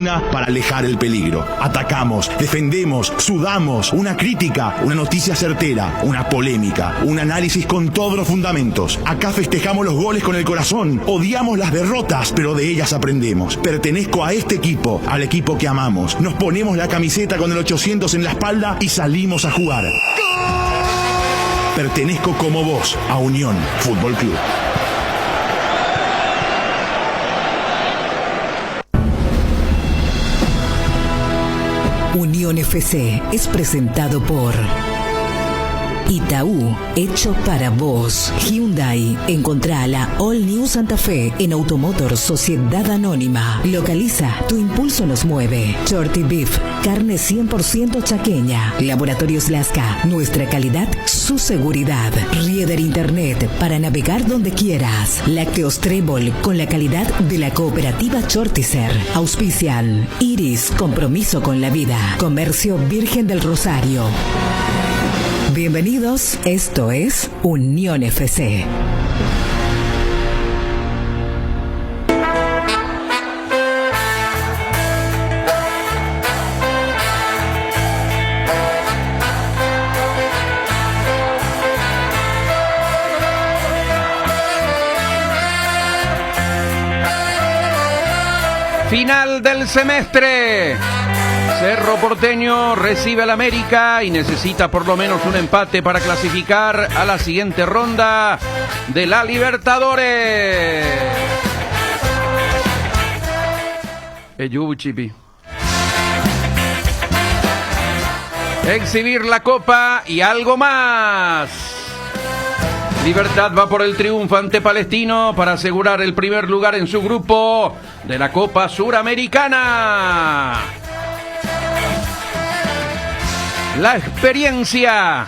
Para alejar el peligro. Atacamos, defendemos, sudamos, una crítica, una noticia certera, una polémica, un análisis con todos los fundamentos. Acá festejamos los goles con el corazón, odiamos las derrotas, pero de ellas aprendemos. Pertenezco a este equipo, al equipo que amamos. Nos ponemos la camiseta con el 800 en la espalda y salimos a jugar. ¡Gol! Pertenezco como vos a Unión Fútbol Club. Unión FC es presentado por Itaú, hecho para vos. Hyundai, encontrá la All New Santa Fe en Automotor Sociedad Anónima. Localiza, tu impulso nos mueve. Shorty Beef, carne 100% chaqueña. Laboratorios Lasca, nuestra calidad, su seguridad. Rieder Internet, para navegar donde quieras. Lácteos Trébol, con la calidad de la cooperativa Chortizer. Auspician Iris, compromiso con la vida. Comercio Virgen del Rosario. Bienvenidos, esto es Unión FC. Final del semestre. Cerro Porteño recibe al América y necesita por lo menos un empate para clasificar a la siguiente ronda de la Libertadores. Chipi. Exhibir la copa y algo más. Libertad va por el triunfo ante Palestino para asegurar el primer lugar en su grupo de la Copa Suramericana. La experiencia.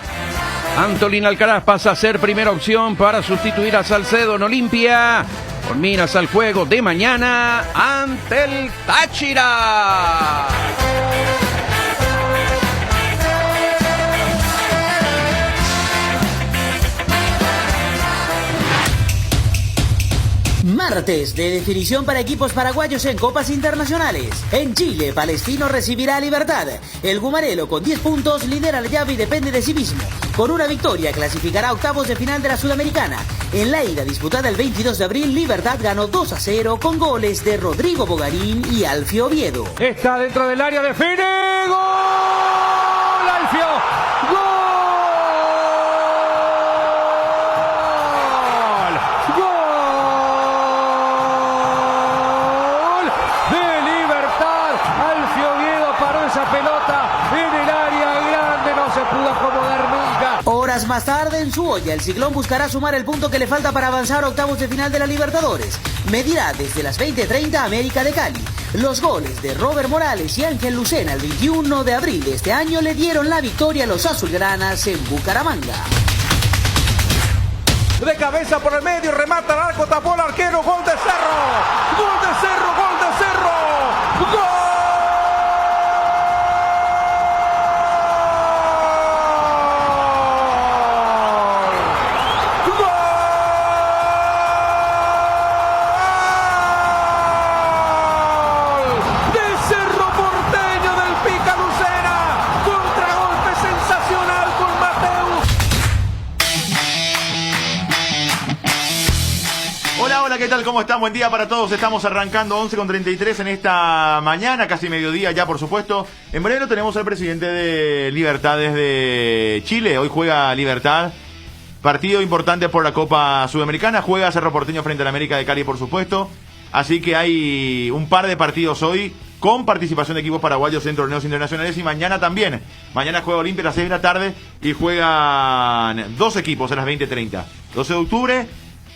Antolín Alcaraz pasa a ser primera opción para sustituir a Salcedo en Olimpia, con miras al juego de mañana ante el Táchira. Martes de definición para equipos paraguayos en copas internacionales. En Chile, Palestino recibirá a Libertad. El Gumarelo con 10 puntos lidera la llave y depende de sí mismo. Con una victoria clasificará a octavos de final de la Sudamericana. En la ida disputada el 22 de abril, Libertad ganó 2-0 con goles de Rodrigo Bogarín y Alfio Oviedo. Está dentro del área, define. ¡Gol! Alfio. ¡Gol! Horas más tarde en su olla, el Ciclón buscará sumar el punto que le falta para avanzar a octavos de final de la Libertadores. Medirá desde las 20:30 América de Cali. Los goles de Robert Morales y Ángel Lucena el 21 de abril de este año le dieron la victoria a los azulgranas en Bucaramanga. De cabeza por el medio, remata al arco, tapó el arquero, gol de Cerro. Gol de Cerro, gol de Cerro. ¡Gol! ¿Qué tal? ¿Cómo están? Buen día para todos. Estamos arrancando 11:33 en esta mañana, casi mediodía ya, por supuesto. En breve tenemos al presidente de Libertad desde Chile. Hoy juega Libertad. Partido importante por la Copa Sudamericana. Juega Cerro Porteño frente al América de Cali, por supuesto. Así que hay un par de partidos hoy con participación de equipos paraguayos en torneos internacionales. Y mañana también. Mañana juega Olimpia a las 6 de la tarde y juegan dos equipos a las 20:30. 12 de octubre.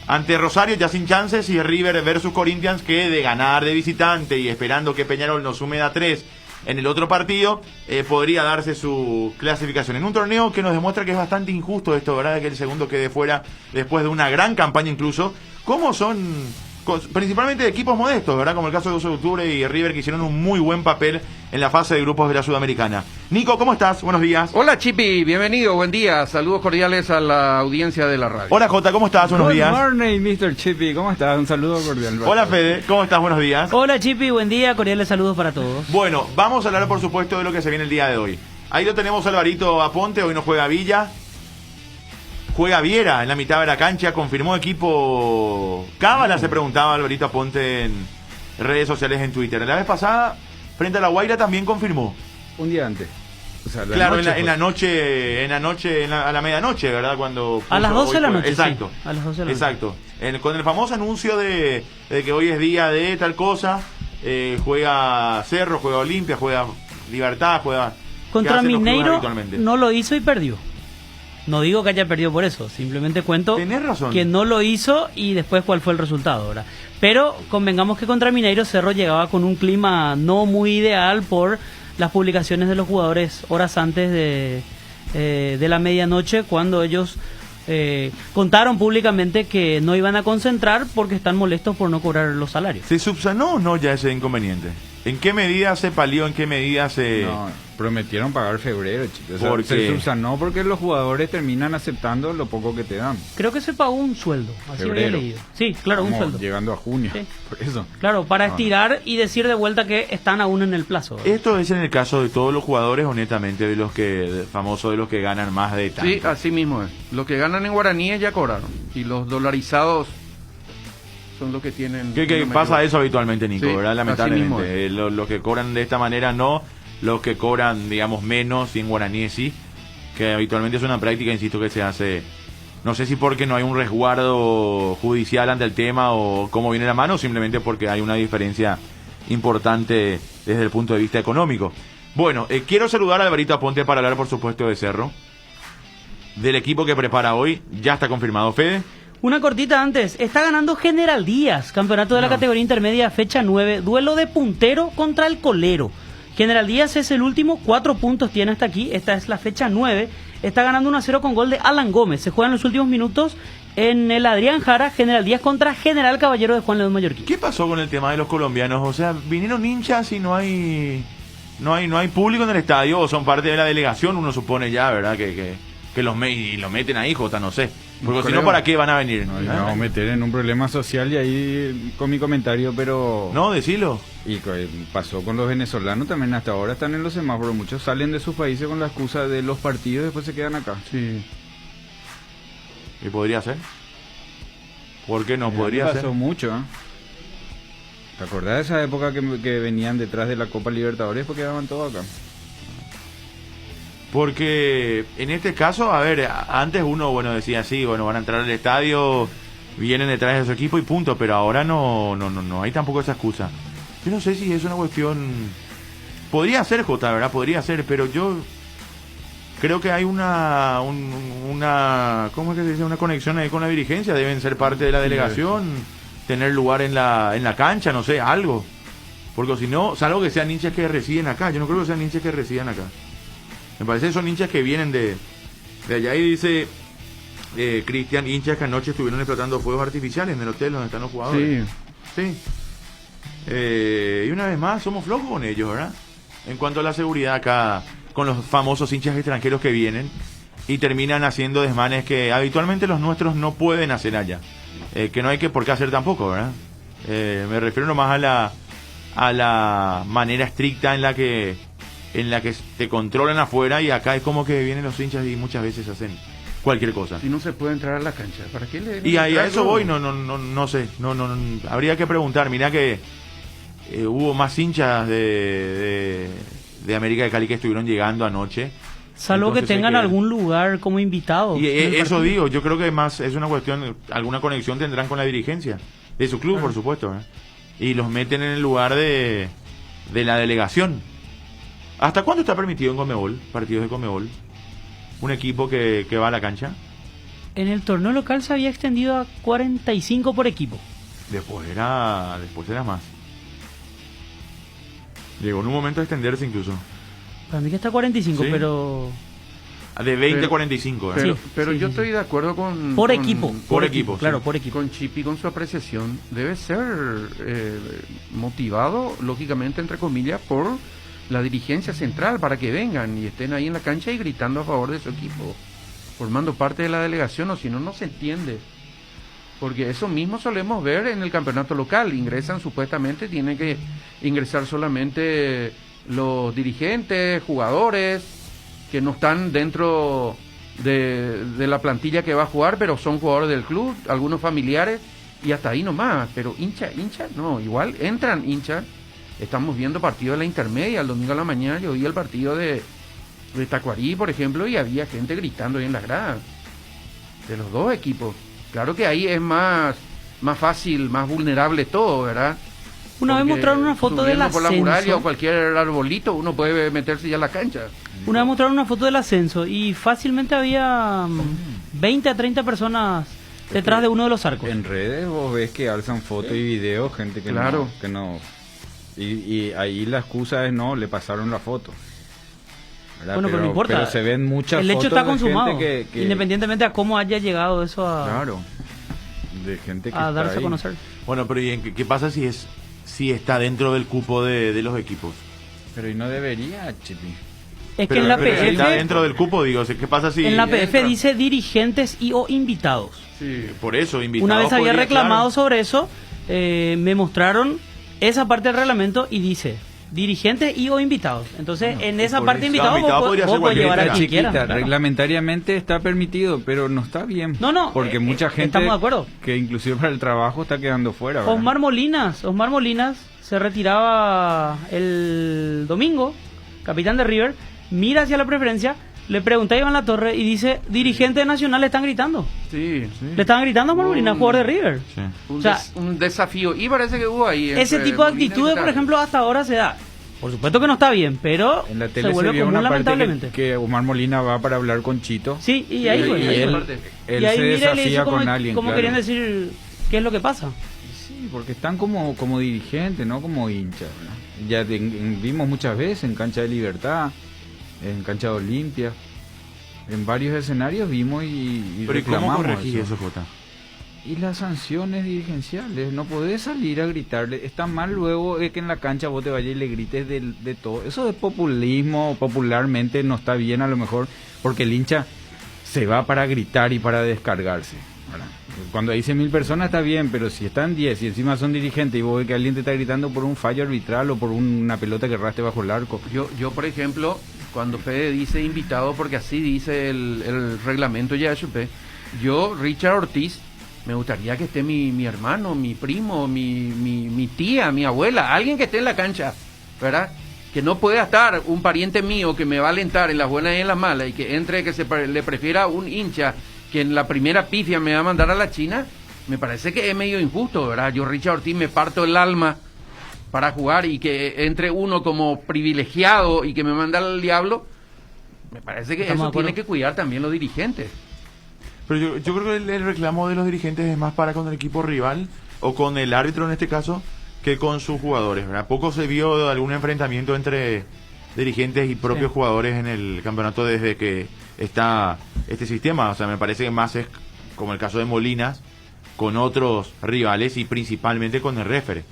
Ante Rosario ya sin chances y River versus Corinthians, que de ganar de visitante y esperando que Peñarol nos sume a 3 en el otro partido, podría darse su clasificación en un torneo que nos demuestra que es bastante injusto esto, ¿verdad? Que el segundo quede fuera después de una gran campaña incluso. ¿Cómo son principalmente de equipos modestos, ¿verdad? Como el caso de 12 de Octubre y River, que hicieron un muy buen papel en la fase de grupos de la Sudamericana. Nico, ¿cómo estás? Buenos días. Hola Chipi, bienvenido, buen día. Saludos cordiales a la audiencia de la radio. Hola Jota, ¿cómo estás? Buenos días. Good morning, Mr. Chippy. ¿Cómo estás? Un saludo cordial. Hola Fede, ¿cómo estás? Buenos días. Hola Chipi, buen día, cordiales saludos para todos. Bueno, vamos a hablar por supuesto de lo que se viene el día de hoy. Ahí lo tenemos Alvarito Aponte, hoy no juega Villa. Juega Viera en la mitad de la cancha, confirmó equipo Cábala, se preguntaba Alvarito Aponte en redes sociales, en Twitter. La vez pasada, frente a La Guaira, también confirmó. Un día antes. O sea, Claro, noche, a la medianoche, ¿verdad? Cuando A las 12 de la noche. Exacto. Sí, a las 12 de la noche. Exacto. Con el famoso anuncio de que hoy es día de tal cosa, juega Cerro, juega Olimpia, juega Libertad, juega... Contra ¿qué hacen los clubes Mineiro habitualmente? no lo hizo y perdió. No digo que haya perdido por eso, simplemente cuento Tenés razón. que no lo hizo y después cuál fue el resultado, ¿verdad? Pero convengamos que contra Mineiro Cerro llegaba con un clima no muy ideal por las publicaciones de los jugadores horas antes de la medianoche, cuando ellos contaron públicamente que no iban a concentrar porque están molestos por no cobrar los salarios. ¿Se subsanó o no ya ese inconveniente? ¿En qué medida se palió? ¿En qué medida se...? No, prometieron pagar febrero, chicos. O sea, ¿Por se qué? subsanó porque los jugadores terminan aceptando lo poco que te dan. Creo que se pagó un sueldo, así había Febrero. leído. Sí, claro, un Estamos sueldo. llegando a junio. Sí. Por eso. Claro, para No, estirar y decir de vuelta que están aún en el plazo. ¿verdad? Esto es en el caso de todos los jugadores, honestamente, de los que famosos, de los que ganan más de tanto. Sí, así mismo es. Los que ganan en guaraníes ya cobraron. Y los dolarizados son los que tienen... ¿Qué pasa eso habitualmente, Nico? Sí, ¿Verdad? así Lamentablemente. mismo Los que cobran de esta manera no, los que cobran, digamos, menos y en guaraníes sí, que habitualmente es una práctica, insisto, que se hace, no sé si porque no hay un resguardo judicial ante el tema o cómo viene la mano, o simplemente porque hay una diferencia importante desde el punto de vista económico. Bueno, quiero saludar a Alvarito Aponte para hablar, por supuesto, de Cerro, del equipo que prepara hoy. Ya está confirmado, Fede. Una cortita antes, está ganando General Díaz, campeonato de la categoría intermedia, fecha 9, duelo de puntero contra el colero. General Díaz es el último, 4 puntos tiene hasta aquí, esta es la fecha 9, está ganando 1-0 con gol de Alan Gómez, se juega en los últimos minutos en el Adrián Jara, General Díaz contra General Caballero de Juan León Mallorquín. ¿Qué pasó con el tema de los colombianos? O sea, vinieron hinchas y no hay público en el estadio, o son parte de la delegación, uno supone ya, ¿verdad? Que los meten ahí, Jota, no sé. Porque si no, ¿para qué van a venir? No, y vamos a meter en un problema social y ahí con mi comentario, pero... No, decilo. Y pasó con los venezolanos también, hasta ahora están en los semáforos. Muchos salen de sus países con la excusa de los partidos y después se quedan acá. Sí. ¿Y podría ser? ¿Por qué no? Mira, Podría pasó ser. mucho, ¿eh? ¿Te acordás de esa época que venían detrás de la Copa Libertadores porque quedaban todos acá? Porque en este caso, a ver, antes uno, decía sí, van a entrar al estadio, vienen detrás de su equipo y punto, pero ahora no hay tampoco esa excusa. Yo no sé si es una cuestión... Podría ser, Jota, ¿verdad? Podría ser, pero yo creo que hay una ¿cómo es que se dice? Una conexión ahí con la dirigencia, deben ser parte de la delegación, tener lugar en la cancha, no sé, algo. Porque si no, salvo que sean hinchas que residen acá, yo no creo que sean hinchas que residen acá. Me parece que son hinchas que vienen de allá, y dice Cristian, hinchas que anoche estuvieron explotando fuegos artificiales en el hotel donde están los jugadores. Sí. Y una vez más, somos flojos con ellos, ¿verdad? En cuanto a la seguridad acá, con los famosos hinchas extranjeros que vienen y terminan haciendo desmanes que habitualmente los nuestros no pueden hacer allá. Que no hay por qué hacer tampoco, ¿verdad? Me refiero nomás a la manera estricta en la que te controlan afuera, y acá es como que vienen los hinchas y muchas veces hacen cualquier cosa. Si no se puede entrar a la cancha, ¿para qué le... Y a eso voy, no sé, habría que preguntar. Mirá que hubo más hinchas de América de Cali que estuvieron llegando anoche. Salvo Entonces, que tengan algún lugar como invitados. Y en el eso partido. digo, yo creo que más es una cuestión, alguna conexión tendrán con la dirigencia de su club, por supuesto, ¿eh? Y los meten en el lugar de la delegación. ¿Hasta cuándo está permitido en Conmebol, partidos de Conmebol, un equipo que va a la cancha? En el torneo local se había extendido a 45 por equipo. Después era más. Llegó en un momento a extenderse incluso. Para mí que está 45, Sí. pero De 20 a Pero- 45. Pero Sí, yo sí, estoy de acuerdo con... Por con- equipo. Por equipo, Claro, sí. por equipo. Con Chipi, con su apreciación, debe ser motivado, lógicamente, entre comillas, por la dirigencia central para que vengan y estén ahí en la cancha y gritando a favor de su equipo, formando parte de la delegación, o si no, no se entiende. Porque eso mismo solemos ver en el campeonato local. Ingresan supuestamente, tienen que ingresar solamente los dirigentes, jugadores, que no están dentro de la plantilla que va a jugar, pero son jugadores del club, algunos familiares, y hasta ahí nomás. Pero hincha, no, igual entran hinchas. Estamos viendo partido de la intermedia, el domingo a la mañana yo vi el partido de Tacuarí, por ejemplo, y había gente gritando ahí en la grada, de los dos equipos. Claro que ahí es más fácil, más vulnerable todo, ¿verdad? Una vez Porque mostraron una foto del subiendo por la muralla ascenso. o cualquier arbolito, uno puede meterse ya a la cancha. Una vez mostraron una foto del ascenso y fácilmente había 20 a 30 personas detrás de uno de los arcos. En redes vos ves que alzan fotos y videos, gente que Claro. no. Y ahí la excusa es no, le pasaron la foto. ¿Verdad? Bueno, pero no importa. Pero se ven muchas El hecho fotos está de gente consumado, que- independientemente a cómo haya llegado eso a, Claro. De gente que a está darse a ahí. conocer. Bueno, pero ¿y qué pasa si está dentro del cupo de los equipos? Pero y no debería, Chipi. Es que Pero- en la pero si está PF, dentro del cupo, digo, ¿qué pasa si en la PF entra? dice dirigentes y o invitados. Sí. Por eso, invitados Una vez había podría, reclamado claro. sobre eso, me mostraron esa parte del reglamento y dice dirigentes y o invitados. Entonces, en esa por parte eso. invitados Invitado vos, podría vos ser podés llevar a cualquiera. quien Chiquita, quieras. claro. reglamentariamente está permitido, pero no está bien. No, porque mucha gente estamos de acuerdo. que inclusive para el trabajo está quedando fuera. ¿verdad? Osmar Molinas se retiraba el domingo, capitán de River, mira hacia la preferencia, le pregunta a Iván Latorre y dice, dirigentes de Nacional le están gritando. Sí. Le estaban gritando a Osmar Molinas, jugador de River. Sí. Un, O sea, un desafío. Y parece que hubo ahí. Ese entre tipo de Molina y actitudes, por Vitale. ejemplo, hasta ahora se da. Por supuesto que no está bien, pero En la se tele se, vuelve vio común una parte lamentablemente. que Omar Molina va para hablar con Chito. Sí, y ahí fue. y ahí él, fue. él Y ahí se mira y le dice desafía como, con alguien. como claro. querían decir qué es lo que pasa. Sí, porque están como dirigentes, no como hinchas. ¿no? Ya vimos muchas veces en Cancha de Libertad, en Cancha de Olimpia, en varios escenarios vimos y Pero ¿y cómo reclamamos corregís eso. eso, Jota? Y las sanciones dirigenciales, no podés salir a gritarle. Está mal luego que en la cancha vos te vayas y le grites de todo. Eso de populismo, popularmente no está bien a lo mejor, porque el hincha se va para gritar y para descargarse. ¿verdad? Cuando hay 100.000 personas está bien, pero si están 10 y encima son dirigentes y vos ves que alguien te está gritando por un fallo arbitral o por una pelota que raste bajo el arco. Yo, por ejemplo, cuando Fede dice invitado, porque así dice el reglamento ya yo, Richard Ortiz, me gustaría que esté mi hermano, mi primo, mi tía, mi abuela, alguien que esté en la cancha, ¿verdad? Que no pueda estar un pariente mío que me va a alentar en las buenas y en las malas y que entre que le prefiera un hincha que en la primera pifia me va a mandar a la China, me parece que es medio injusto, ¿verdad? Yo, Richard Ortiz, me parto el alma para jugar y que entre uno como privilegiado y que me manda al diablo, me parece que Estamos de eso acuerdo. tiene que cuidar también los dirigentes. Pero yo creo que el reclamo de los dirigentes es más para con el equipo rival o con el árbitro en este caso que con sus jugadores, ¿verdad? Poco se vio algún enfrentamiento entre dirigentes y propios jugadores en el campeonato desde que está este sistema. O sea, me parece que más es como el caso de Molinas con otros rivales y principalmente con el referee,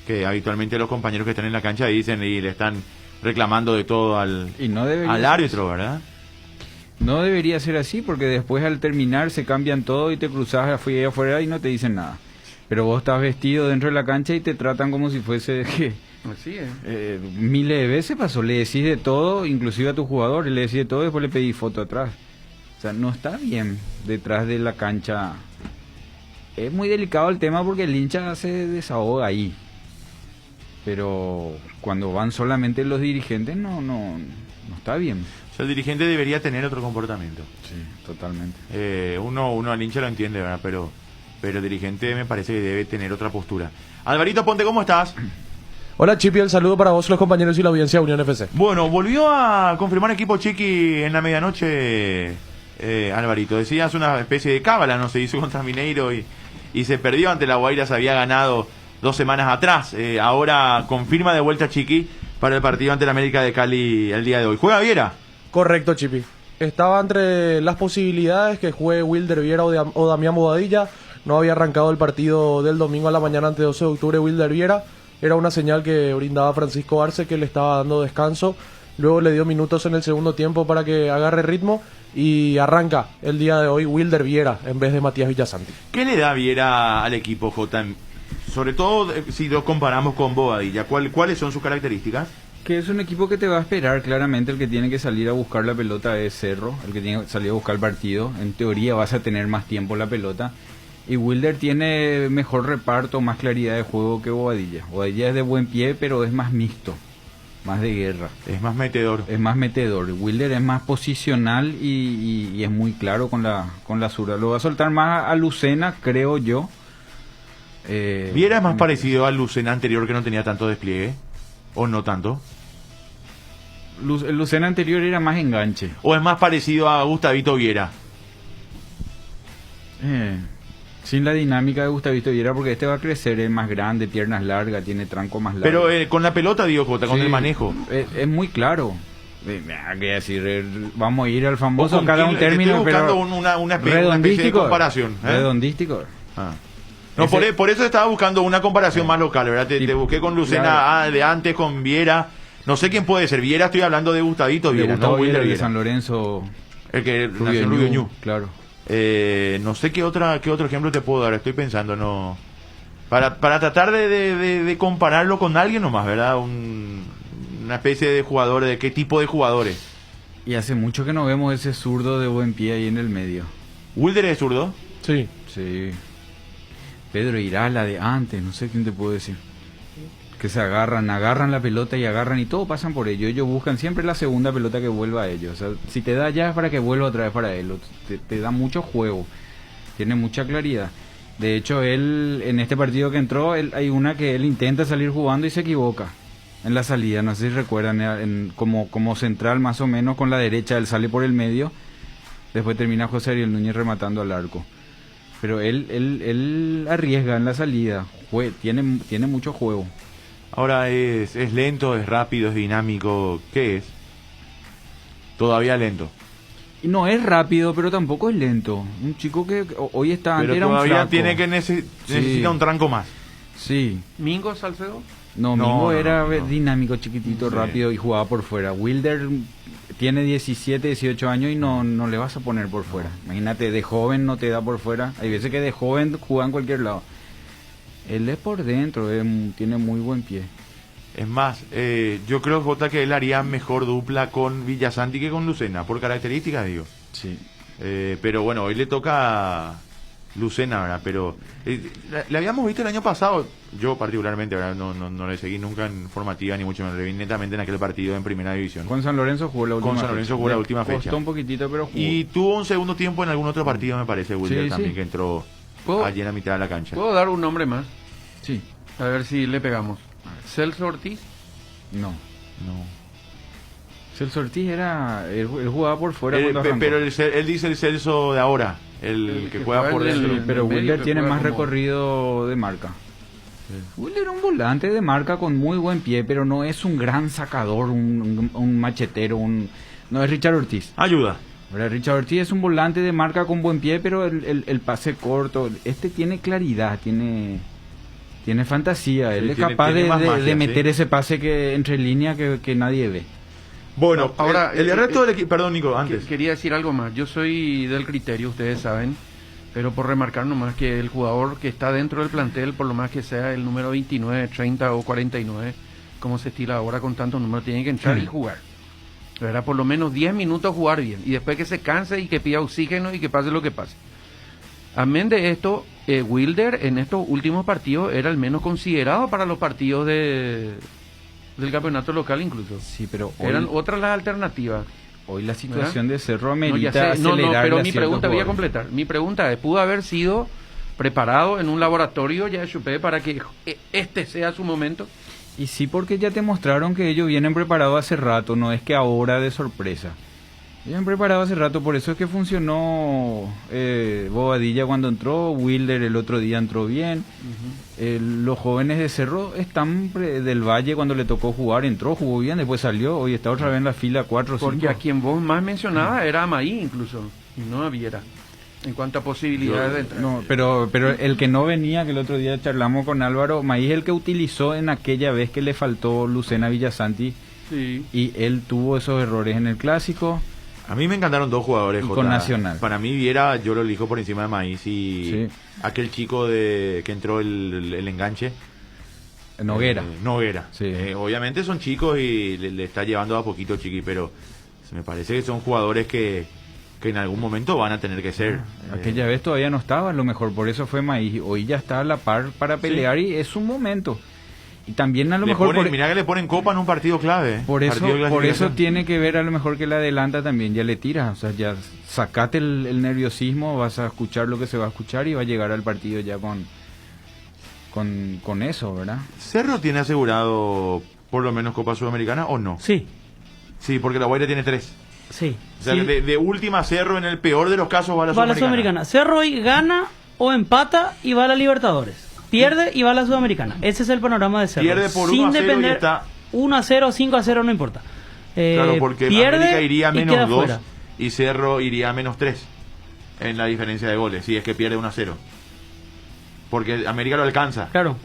que habitualmente los compañeros que están en la cancha dicen y le están reclamando de todo al Y no debería ser árbitro, ¿verdad? No debería ser así porque después al terminar se cambian todo y te cruzas afuera y no te dicen nada. Pero vos estás vestido dentro de la cancha y te tratan como si fuese que Así es. miles de veces pasó. Le decís de todo, inclusive a tus jugadores, le decís de todo y después le pedís foto atrás. O sea, no está bien detrás de la cancha. Es muy delicado el tema porque el hincha se desahoga ahí. Pero cuando van solamente los dirigentes no está bien. O sea, el dirigente debería tener otro comportamiento. Sí, totalmente. Uno al hincha lo entiende, ¿verdad? Pero el dirigente me parece que debe tener otra postura. Alvarito Ponte, ¿cómo estás? Hola Chipi, el saludo para vos, los compañeros y la audiencia de Unión FC. Bueno, volvió a confirmar equipo Chiqui en la medianoche, Alvarito. Decías una especie de cábala, ¿no? Se hizo contra Mineiro y se perdió ante la Guaira, se había ganado 2 semanas atrás. Ahora confirma de vuelta Chiqui para el partido ante la América de Cali el día de hoy. ¿Juega Viera? Correcto, Chipi. estaba entre las posibilidades que juegue Wilder Viera o Damián Bobadilla. No había arrancado el partido del domingo a la mañana ante 12 de octubre Wilder Viera. Era una señal que brindaba Francisco Arce, que le estaba dando descanso. Luego le dio minutos en el segundo tiempo para que agarre ritmo y arranca el día de hoy Wilder Viera en vez de Matías Villasanti. ¿Qué le da Viera al equipo, J? Sobre todo si lo comparamos con Bobadilla, ¿cuáles son sus características? Que es un equipo que te va a esperar, claramente el que tiene que salir a buscar la pelota es Cerro, el que tiene que salir a buscar el partido. En teoría vas a tener más tiempo la pelota. Y Wilder tiene mejor reparto, más claridad de juego que Bobadilla. Bobadilla es de buen pie, pero es más mixto, más de guerra. Es más metedor. Es más metedor. Wilder es más posicional y es muy claro con la zurda. Lo va a soltar más a Lucena, creo yo. ¿Viera es más parecido al Lucena anterior que no tenía tanto despliegue? ¿O no tanto? El Lucena anterior era más enganche. ¿O es más parecido a Gustavito Viera? Sin la dinámica de Gustavito Viera, porque este va a crecer, es más grande, piernas largas, tiene tranco más largo. Pero con la pelota, digo, Jota, con el manejo. Es muy claro. ¿Qué decir? Vamos a ir al famoso, cada un término, estoy buscando pero una especie de comparación. Redondístico. No, por eso estaba buscando una comparación más local, ¿verdad? Te busqué con Lucena, claro, de antes, con Viera. No sé quién puede ser. Viera, estoy hablando de Gustavito Viera, ¿no? Wilder de Viera. San Lorenzo. El que nació en Rubio Ñu. Claro. No sé qué otro ejemplo te puedo dar. Estoy pensando, no. Para tratar de compararlo con alguien nomás, ¿verdad? Una especie de jugadores. ¿De qué tipo de jugadores? Y hace mucho que no vemos ese zurdo de buen pie ahí en el medio. ¿Wilder es zurdo? Sí. Sí. Pedro Irala de antes, no sé quién te puedo decir. Que se agarran la pelota y todo pasan por ellos. Ellos buscan siempre la segunda pelota que vuelva a ellos. O sea, si te da ya es para que vuelva otra vez para él. Te da mucho juego. Tiene mucha claridad. De hecho, él, en este partido que entró, hay una que él intenta salir jugando y se equivoca en la salida. No sé si recuerdan, como central más o menos con la derecha, él sale por el medio. Después termina José Ariel Núñez rematando al arco. Pero él arriesga en la salida. Tiene mucho juego. Ahora es lento, es rápido, es dinámico. ¿Qué es? Todavía lento. Y no es rápido, pero tampoco es lento. Un chico que hoy está antes era un flaco. Pero todavía tiene que necesita un tranco más. Sí. ¿Mingo Salcedo? No, Mingo era dinámico, chiquitito, rápido y jugaba por fuera. Wilder tiene 17, 18 años y no le vas a poner por fuera. Imagínate, de joven no te da por fuera. Hay veces que de joven juega en cualquier lado. Él es por dentro, tiene muy buen pie. Es más, yo creo, Jota, que él haría mejor dupla con Villasanti que con Lucena, por características, digo. Sí. Pero bueno, hoy le toca a Lucena, ¿verdad? Pero le habíamos visto el año pasado, yo particularmente, ¿verdad? No le seguí nunca en formativa, ni mucho menos. Le vi netamente en aquel partido en Primera División. Con San Lorenzo jugó la última fecha. Costó un poquitito, pero jugó. Y tuvo un segundo tiempo en algún otro partido, me parece, Wilder también, que entró allí en la mitad de la cancha. ¿Puedo dar un nombre más? Sí. A ver si le pegamos. ¿Celso Ortiz? No. Celso Ortiz él jugaba por fuera. Pero él dice el Celso de ahora, el que juega por dentro. Pero Wilder tiene más recorrido de marca. Sí. Wilder es un volante de marca con muy buen pie, pero no es un gran sacador, un machetero, no es Richard Ortiz. Ayuda. Richard Ortiz es un volante de marca con buen pie, pero el pase corto, tiene claridad, tiene fantasía, él es capaz de meter ese pase que entre líneas que nadie ve. Bueno, ahora el resto del equipo, perdón Nico, antes. Quería decir algo más, yo soy del criterio, ustedes saben, pero por remarcar nomás que el jugador que está dentro del plantel, por lo más que sea el número 29, 30 o 49, como se estila ahora con tantos números, tiene que entrar y jugar. ¿Verdad? Por lo menos 10 minutos jugar bien, y después que se canse y que pida oxígeno y que pase lo que pase. Amén de esto, Wilder en estos últimos partidos era el menos considerado para los partidos del campeonato local incluso. Sí, pero eran otras las alternativas. Hoy la situación de Cerro amerita pero mi pregunta, voy a completar. Mi pregunta es, ¿pudo haber sido preparado en un laboratorio ya de Chupé para que este sea su momento? Y sí, porque ya te mostraron que ellos vienen preparados hace rato, no es que ahora de sorpresa. Bien preparado hace rato, por eso es que funcionó Bobadilla cuando entró, Wilder el otro día entró bien. Los jóvenes de Cerro están del Valle cuando le tocó jugar, entró, jugó bien, después salió, hoy está otra vez en la fila 4 o 5. Porque a quien vos más mencionabas era Amaí incluso, y no a Viera, en cuanto a posibilidades de entrar. No, pero el que no venía, que el otro día charlamos con Álvaro, Maíz el que utilizó en aquella vez que le faltó Lucena Villasanti, Sí. y él tuvo esos errores en el Clásico. A mí me encantaron dos jugadores, Y Jota. con Nacional. Para mí Viera, yo lo elijo por encima de Maíz y Sí. aquel chico que entró el enganche. Noguera. Noguera. Sí. Obviamente son chicos y le está llevando a poquito Chiqui, pero me parece que son jugadores que en algún momento van a tener que ser. Aquella vez todavía no estaba, a lo mejor por eso fue Maíz. Hoy ya está a la par para pelear y es un momento. Y también a lo mejor... Mirá que le ponen copa en un partido clave. Por eso, Partido de por eso clasificación. tiene que ver a lo mejor que la adelanta también, ya le tira, o sea, ya sacate el nerviosismo, vas a escuchar lo que se va a escuchar y va a llegar al partido ya con eso, ¿verdad? ¿Cerro tiene asegurado por lo menos Copa Sudamericana o no? Sí, Sí, porque la Guaira tiene 3. sí. O sea, sí. de última Cerro en el peor de los casos va a la Va a la Sudamericana. Sudamericana. Cerro hoy gana o empata y va a la Libertadores. Pierde y va a la Sudamericana. Ese es el panorama de Cerro. Pierde por Sin 1-0 y depender, está... 1-0, 5-0, no importa. Claro, porque pierde América iría a y queda menos 2 fuera. y Cerro iría a menos 3 en la diferencia de goles, si es que pierde 1-0. Porque América lo alcanza. Claro.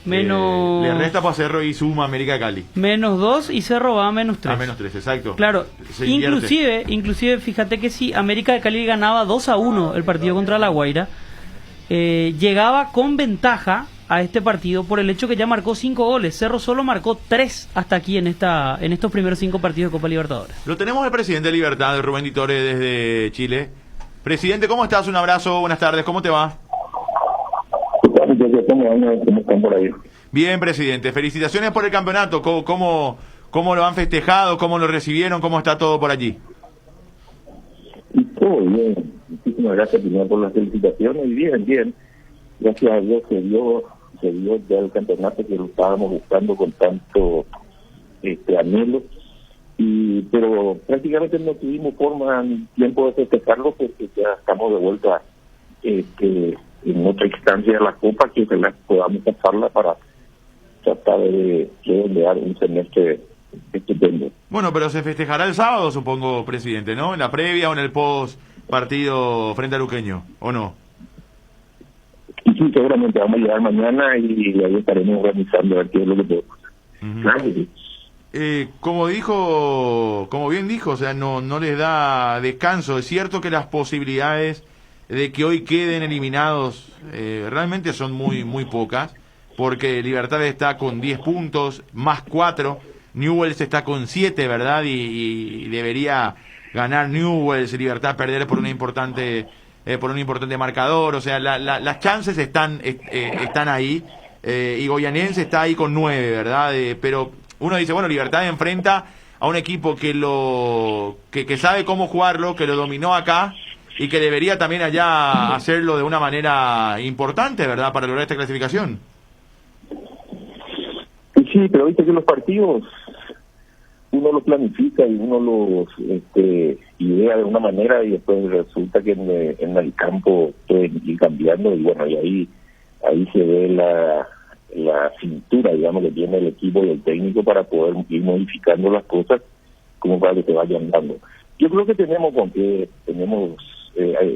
Menos... Le resta para Cerro y suma América de Cali. Menos 2 y Cerro va a menos 3. A menos 3, exacto. Claro, Se invierte. inclusive fíjate que si América de Cali ganaba 2-1 el partido contra La Guaira, llegaba con ventaja a este partido por el hecho que ya marcó 5 goles. Cerro solo marcó 3 hasta aquí en estos primeros 5 partidos de Copa Libertadores. Lo tenemos el presidente de Libertad, Rubén Ditore, desde Chile. Presidente, ¿cómo estás? Un abrazo, buenas tardes, ¿cómo te va? ¿Cómo están por ahí? Bien, presidente, felicitaciones por el campeonato. ¿Cómo lo han festejado? ¿Cómo lo recibieron? ¿Cómo está todo por allí? Y todo bien. Muchísimas gracias primero por las felicitaciones. Y bien. Gracias a Dios se dio ya el campeonato que lo estábamos buscando con tanto anhelo. Pero prácticamente no tuvimos forma ni tiempo de festejarlo porque ya estamos de vuelta en otra instancia de la Copa que ojalá podamos pasarla para tratar de redondear un semestre estupendo. Bueno, pero se festejará el sábado, supongo, presidente, ¿no? ¿En la previa o en el post partido frente a Luqueño, o no? Y sí, seguramente vamos a llegar mañana y ahí estaremos organizando a ver qué es lo que podemos hacer. Claro que sí. Como bien dijo, o sea, no les da descanso. Es cierto que las posibilidades de que hoy queden eliminados realmente son muy pocas, porque Libertad está con 10 puntos, más 4, Newell's está con 7, ¿verdad? Y debería ganar Newell's, Libertad perder por un importante marcador, o sea, las chances están ahí, y Goyanense está ahí con 9, ¿verdad? Pero uno dice, bueno, Libertad enfrenta a un equipo que sabe cómo jugarlo, que lo dominó acá, y que debería también allá hacerlo de una manera importante, ¿verdad?, para lograr esta clasificación. Sí, pero viste que los partidos uno los planifica y uno los idea de una manera y después resulta que en el campo pueden ir cambiando y bueno, y ahí se ve la cintura, digamos, que tiene el equipo y el técnico para poder ir modificando las cosas como para que se vayan dando. Yo creo que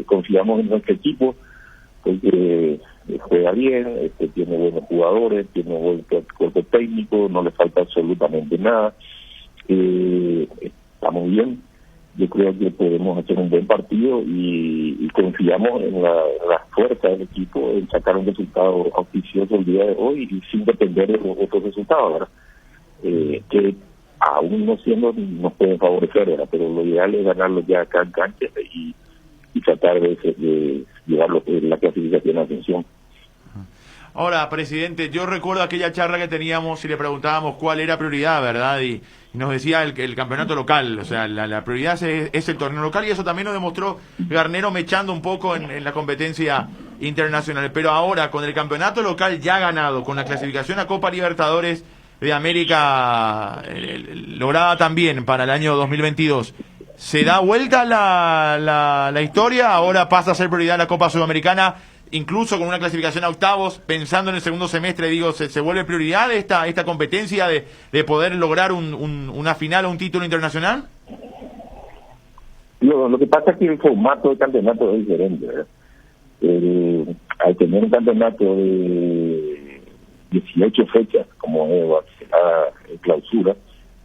confiamos en nuestro equipo porque juega bien, tiene buenos jugadores, tiene buen cuerpo técnico, no le falta absolutamente nada, está muy bien. Yo creo que podemos hacer un buen partido y confiamos en la fuerza del equipo en sacar un resultado auspicioso el día de hoy y sin depender de los otros resultados, ¿verdad? Que aún no nos pueden favorecer, ¿verdad? Pero lo ideal es ganarlo ya acá en cancha y tratar de llevarlo en la clasificación a atención. Ahora, presidente, yo recuerdo aquella charla que teníamos y le preguntábamos cuál era prioridad, ¿verdad? Y nos decía el campeonato local, o sea, la prioridad es el torneo local y eso también nos demostró Garnero mechando un poco en la competencia internacional. Pero ahora, con el campeonato local ya ganado, con la clasificación a Copa Libertadores de América lograda también para el año 2022, ¿Se da vuelta la historia? Ahora pasa a ser prioridad la Copa Sudamericana, incluso con una clasificación a octavos, pensando en el segundo semestre, digo, ¿se vuelve prioridad esta competencia de poder lograr una final o un título internacional? Lo que pasa es que el formato del campeonato es diferente, ¿verdad? Al tener un campeonato de 18 fechas, como es la clausura,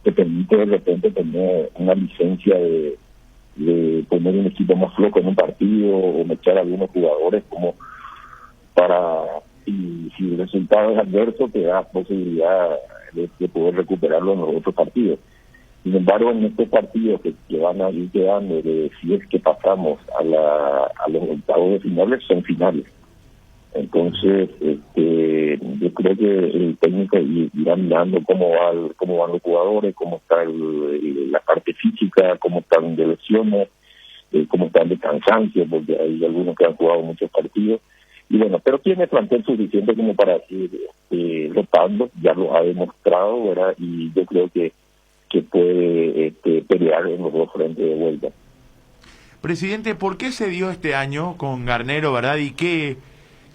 te permite de repente tener una licencia de poner un equipo más flojo en un partido o mechar a algunos jugadores como para, y si el resultado es adverso, te da posibilidad de poder recuperarlo en los otros partidos. Sin embargo, en estos partidos que van a ir quedando, si es que pasamos a los octavos de finales, son finales. Entonces, yo creo que el técnico irá mirando cómo van los jugadores, cómo está la parte física, cómo están de lesiones, cómo están de cansancio, porque hay algunos que han jugado muchos partidos. Y bueno, pero tiene plantel suficiente como para ir rotando, ya lo ha demostrado, ¿verdad? Y yo creo que puede pelear en los dos frentes de vuelta. Presidente, ¿por qué se dio este año con Garnero, verdad? ¿Y qué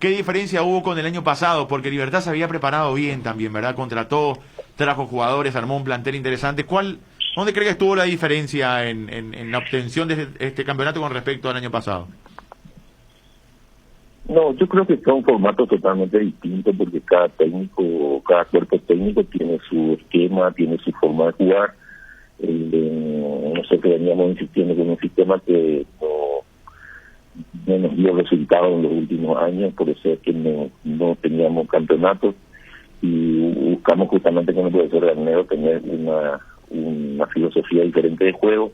diferencia hubo con el año pasado? Porque Libertad se había preparado bien también, ¿verdad? Contrató, trajo jugadores, armó un plantel interesante. ¿Dónde cree que estuvo la diferencia en la obtención de este campeonato con respecto al año pasado? No, yo creo que son formatos totalmente distintos porque cada cuerpo técnico tiene su esquema, tiene su forma de jugar. Nosotros veníamos insistiendo con un sistema que no nos dio resultados en los últimos años, por eso es que no teníamos campeonatos y buscamos justamente con el profesor Garnero tener una filosofía diferente de juego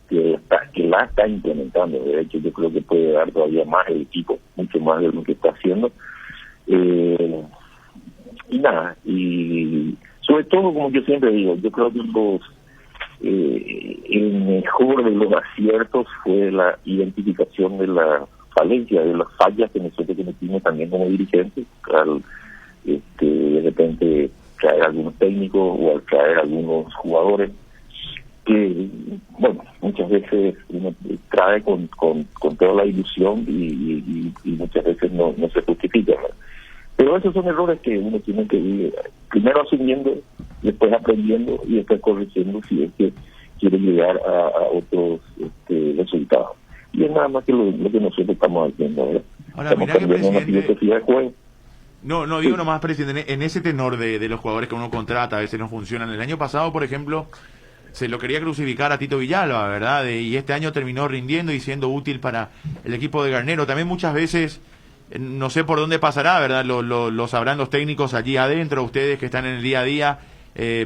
que la está implementando. De hecho, yo creo que puede dar todavía más el equipo, mucho más de lo que está haciendo. Y sobre todo, como yo siempre digo, yo creo que el mejor de los aciertos fue la identificación de la falencia, de las fallas que nosotros cometimos también como dirigentes, al de repente traer algunos técnicos o al traer algunos jugadores que, bueno, muchas veces uno trae con toda la ilusión y muchas veces no se justifica, ¿verdad? Pero esos son errores que uno tiene que ir primero asumiendo, después aprendiendo y después corrigiendo si es que quiere llegar a otros resultados. Y es nada más que lo que nosotros estamos haciendo, ¿verdad? Ahora, estamos cambiando una filosofía de juego. No digo nomás, presidente, en ese tenor de los jugadores que uno contrata, a veces no funcionan. El año pasado, por ejemplo, se lo quería crucificar a Tito Villalba, ¿verdad? Y este año terminó rindiendo y siendo útil para el equipo de Garnero. También muchas veces, no sé por dónde pasará, ¿verdad? Lo sabrán los técnicos allí adentro, ustedes que están en el día a día,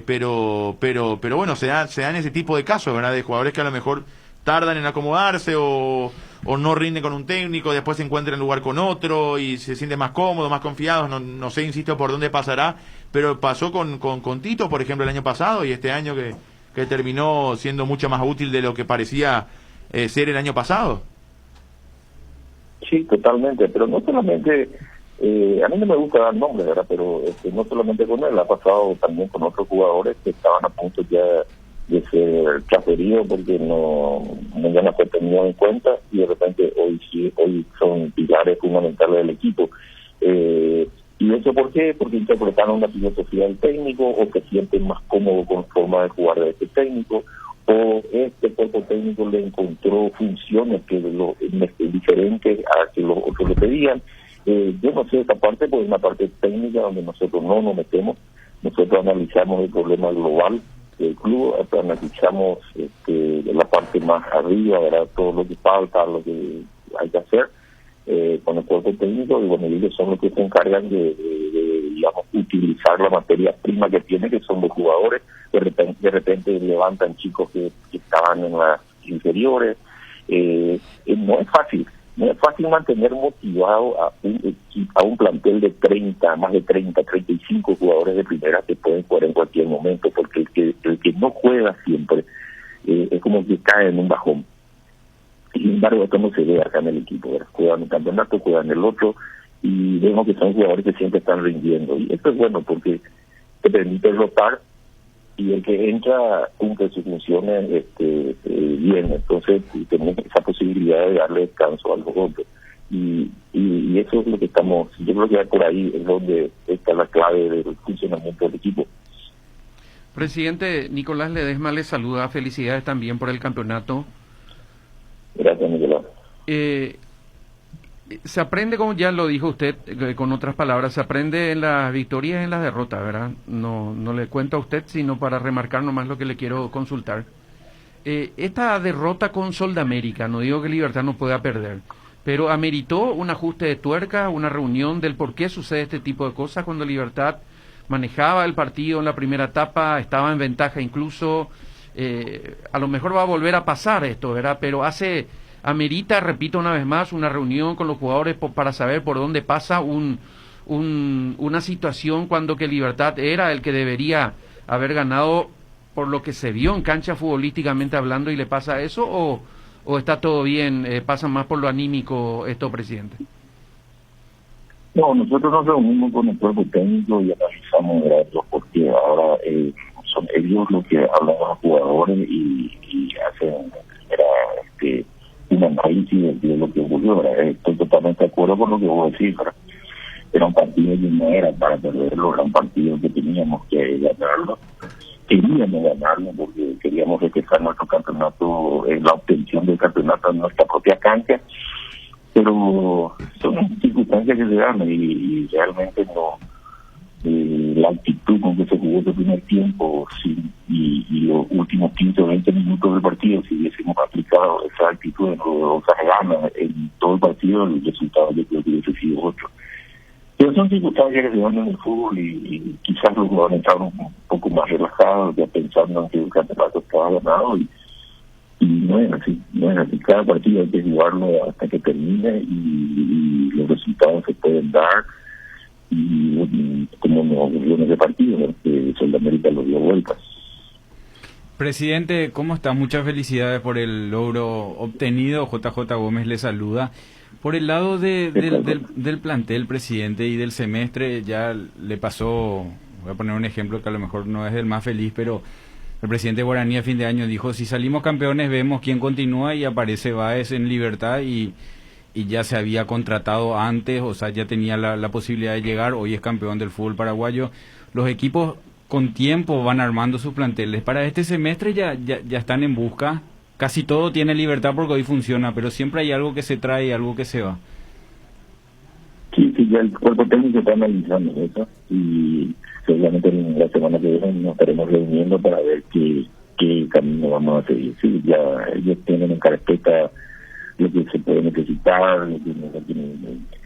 pero bueno, se dan ese tipo de casos, ¿verdad? De jugadores que a lo mejor tardan en acomodarse o no rinden con un técnico, después se encuentran en lugar con otro y se sienten más cómodos, más confiados. No sé, insisto, por dónde pasará, pero pasó con Tito, por ejemplo, el año pasado y este año que terminó siendo mucho más útil de lo que parecía ser el año pasado. Sí, totalmente, pero no solamente, a mí no me gusta dar nombres, ¿verdad? Pero no solamente con él, ha pasado también con otros jugadores que estaban a punto ya de ser transferidos porque ya no fue tenido en cuenta y de repente hoy son pilares fundamentales del equipo. ¿Y eso por qué? Porque interpretaron la filosofía del técnico o se sienten más cómodos con la forma de jugar de este técnico o este cuerpo técnico le encontró funciones que diferentes a que los otros le pedían. Yo no sé esta parte, porque es una parte técnica donde nosotros no nos metemos. Nosotros analizamos el problema global del club, analizamos la parte más arriba, ¿verdad? Todo lo que falta, lo que hay que hacer con el cuerpo técnico, y bueno, ellos son los que se encargan de digamos, utilizar la materia prima que tienen, que son los jugadores. De repente levantan chicos que estaban en las inferiores. No es fácil mantener motivado a un plantel de 30, más de 30, 35 jugadores de primera que pueden jugar en cualquier momento, porque el que no juega siempre es como que cae en un bajón. Sin embargo, esto no se ve acá en el equipo, ¿verdad? Juegan el campeonato, juegan el otro, y vemos que son jugadores que siempre están rindiendo. Y esto es bueno porque te permite rotar y el que entra cumple sus funciones bien. Entonces tenemos esa posibilidad de darle descanso a los otros. Y eso es lo que estamos, yo creo que por ahí es donde está la clave del funcionamiento del equipo. Presidente, Nicolás Ledesma le saluda, felicidades también por el campeonato. Gracias, Nicolás. Se aprende, como ya lo dijo usted, con otras palabras, se aprende en las victorias y en las derrotas, ¿verdad? No le cuento a usted, sino para remarcar nomás lo que le quiero consultar. Esta derrota con Sol de América, no digo que Libertad no pueda perder, pero ameritó un ajuste de tuerca, una reunión del por qué sucede este tipo de cosas cuando Libertad manejaba el partido en la primera etapa, estaba en ventaja incluso. A lo mejor va a volver a pasar esto, ¿verdad? Pero amerita, repito una vez más, una reunión con los jugadores para saber por dónde pasa una situación cuando que Libertad era el que debería haber ganado por lo que se vio en cancha futbolísticamente hablando, y le pasa eso, o está todo bien, pasa más por lo anímico esto, presidente. No, nosotros nos reunimos con el cuerpo técnico y analizamos los porque ahora son ellos los que hablan con los jugadores y hacen un análisis de lo que ocurrió. Estoy totalmente de acuerdo con lo que vos decís. Era un partido que no era para perderlo, era un partido que teníamos que ganarlo. Queríamos ganarlo porque queríamos regresar nuestro campeonato, la obtención del campeonato en nuestra propia cancha. Pero son circunstancias que se dan y realmente no. La actitud con que se jugó el primer tiempo y los últimos 15 o 20 minutos del partido, si hubiésemos aplicado esa actitud en esas ganas en todo el partido, el resultado yo creo que hubiese sido otro. Pero son circunstancias que se dan en el fútbol y quizás los jugadores estaban un poco más relajados, ya pensando en que el campeonato estaba ganado y no es así, cada partido hay que jugarlo hasta que termine y los resultados se pueden dar, y como no ocurrió en ese partido, que Sol de América lo dio vueltas. Presidente, ¿cómo está? Muchas felicidades por el logro obtenido. JJ Gómez le saluda. Por el lado del plantel, presidente, y del semestre, ya le pasó, voy a poner un ejemplo que a lo mejor no es el más feliz, pero el presidente Guaraní a fin de año dijo, si salimos campeones vemos quién continúa, y aparece Báez en Libertad y ya se había contratado antes, o sea, ya tenía la posibilidad de llegar, hoy es campeón del fútbol paraguayo. Los equipos con tiempo van armando sus planteles. Para este semestre ya están en busca, casi todo tiene Libertad porque hoy funciona, pero siempre hay algo que se trae y algo que se va. Sí, ya el cuerpo técnico está analizando eso y seguramente en la semana que viene nos estaremos reuniendo para ver qué camino vamos a seguir. Sí, ya ellos tienen en carpeta lo que se puede necesitar,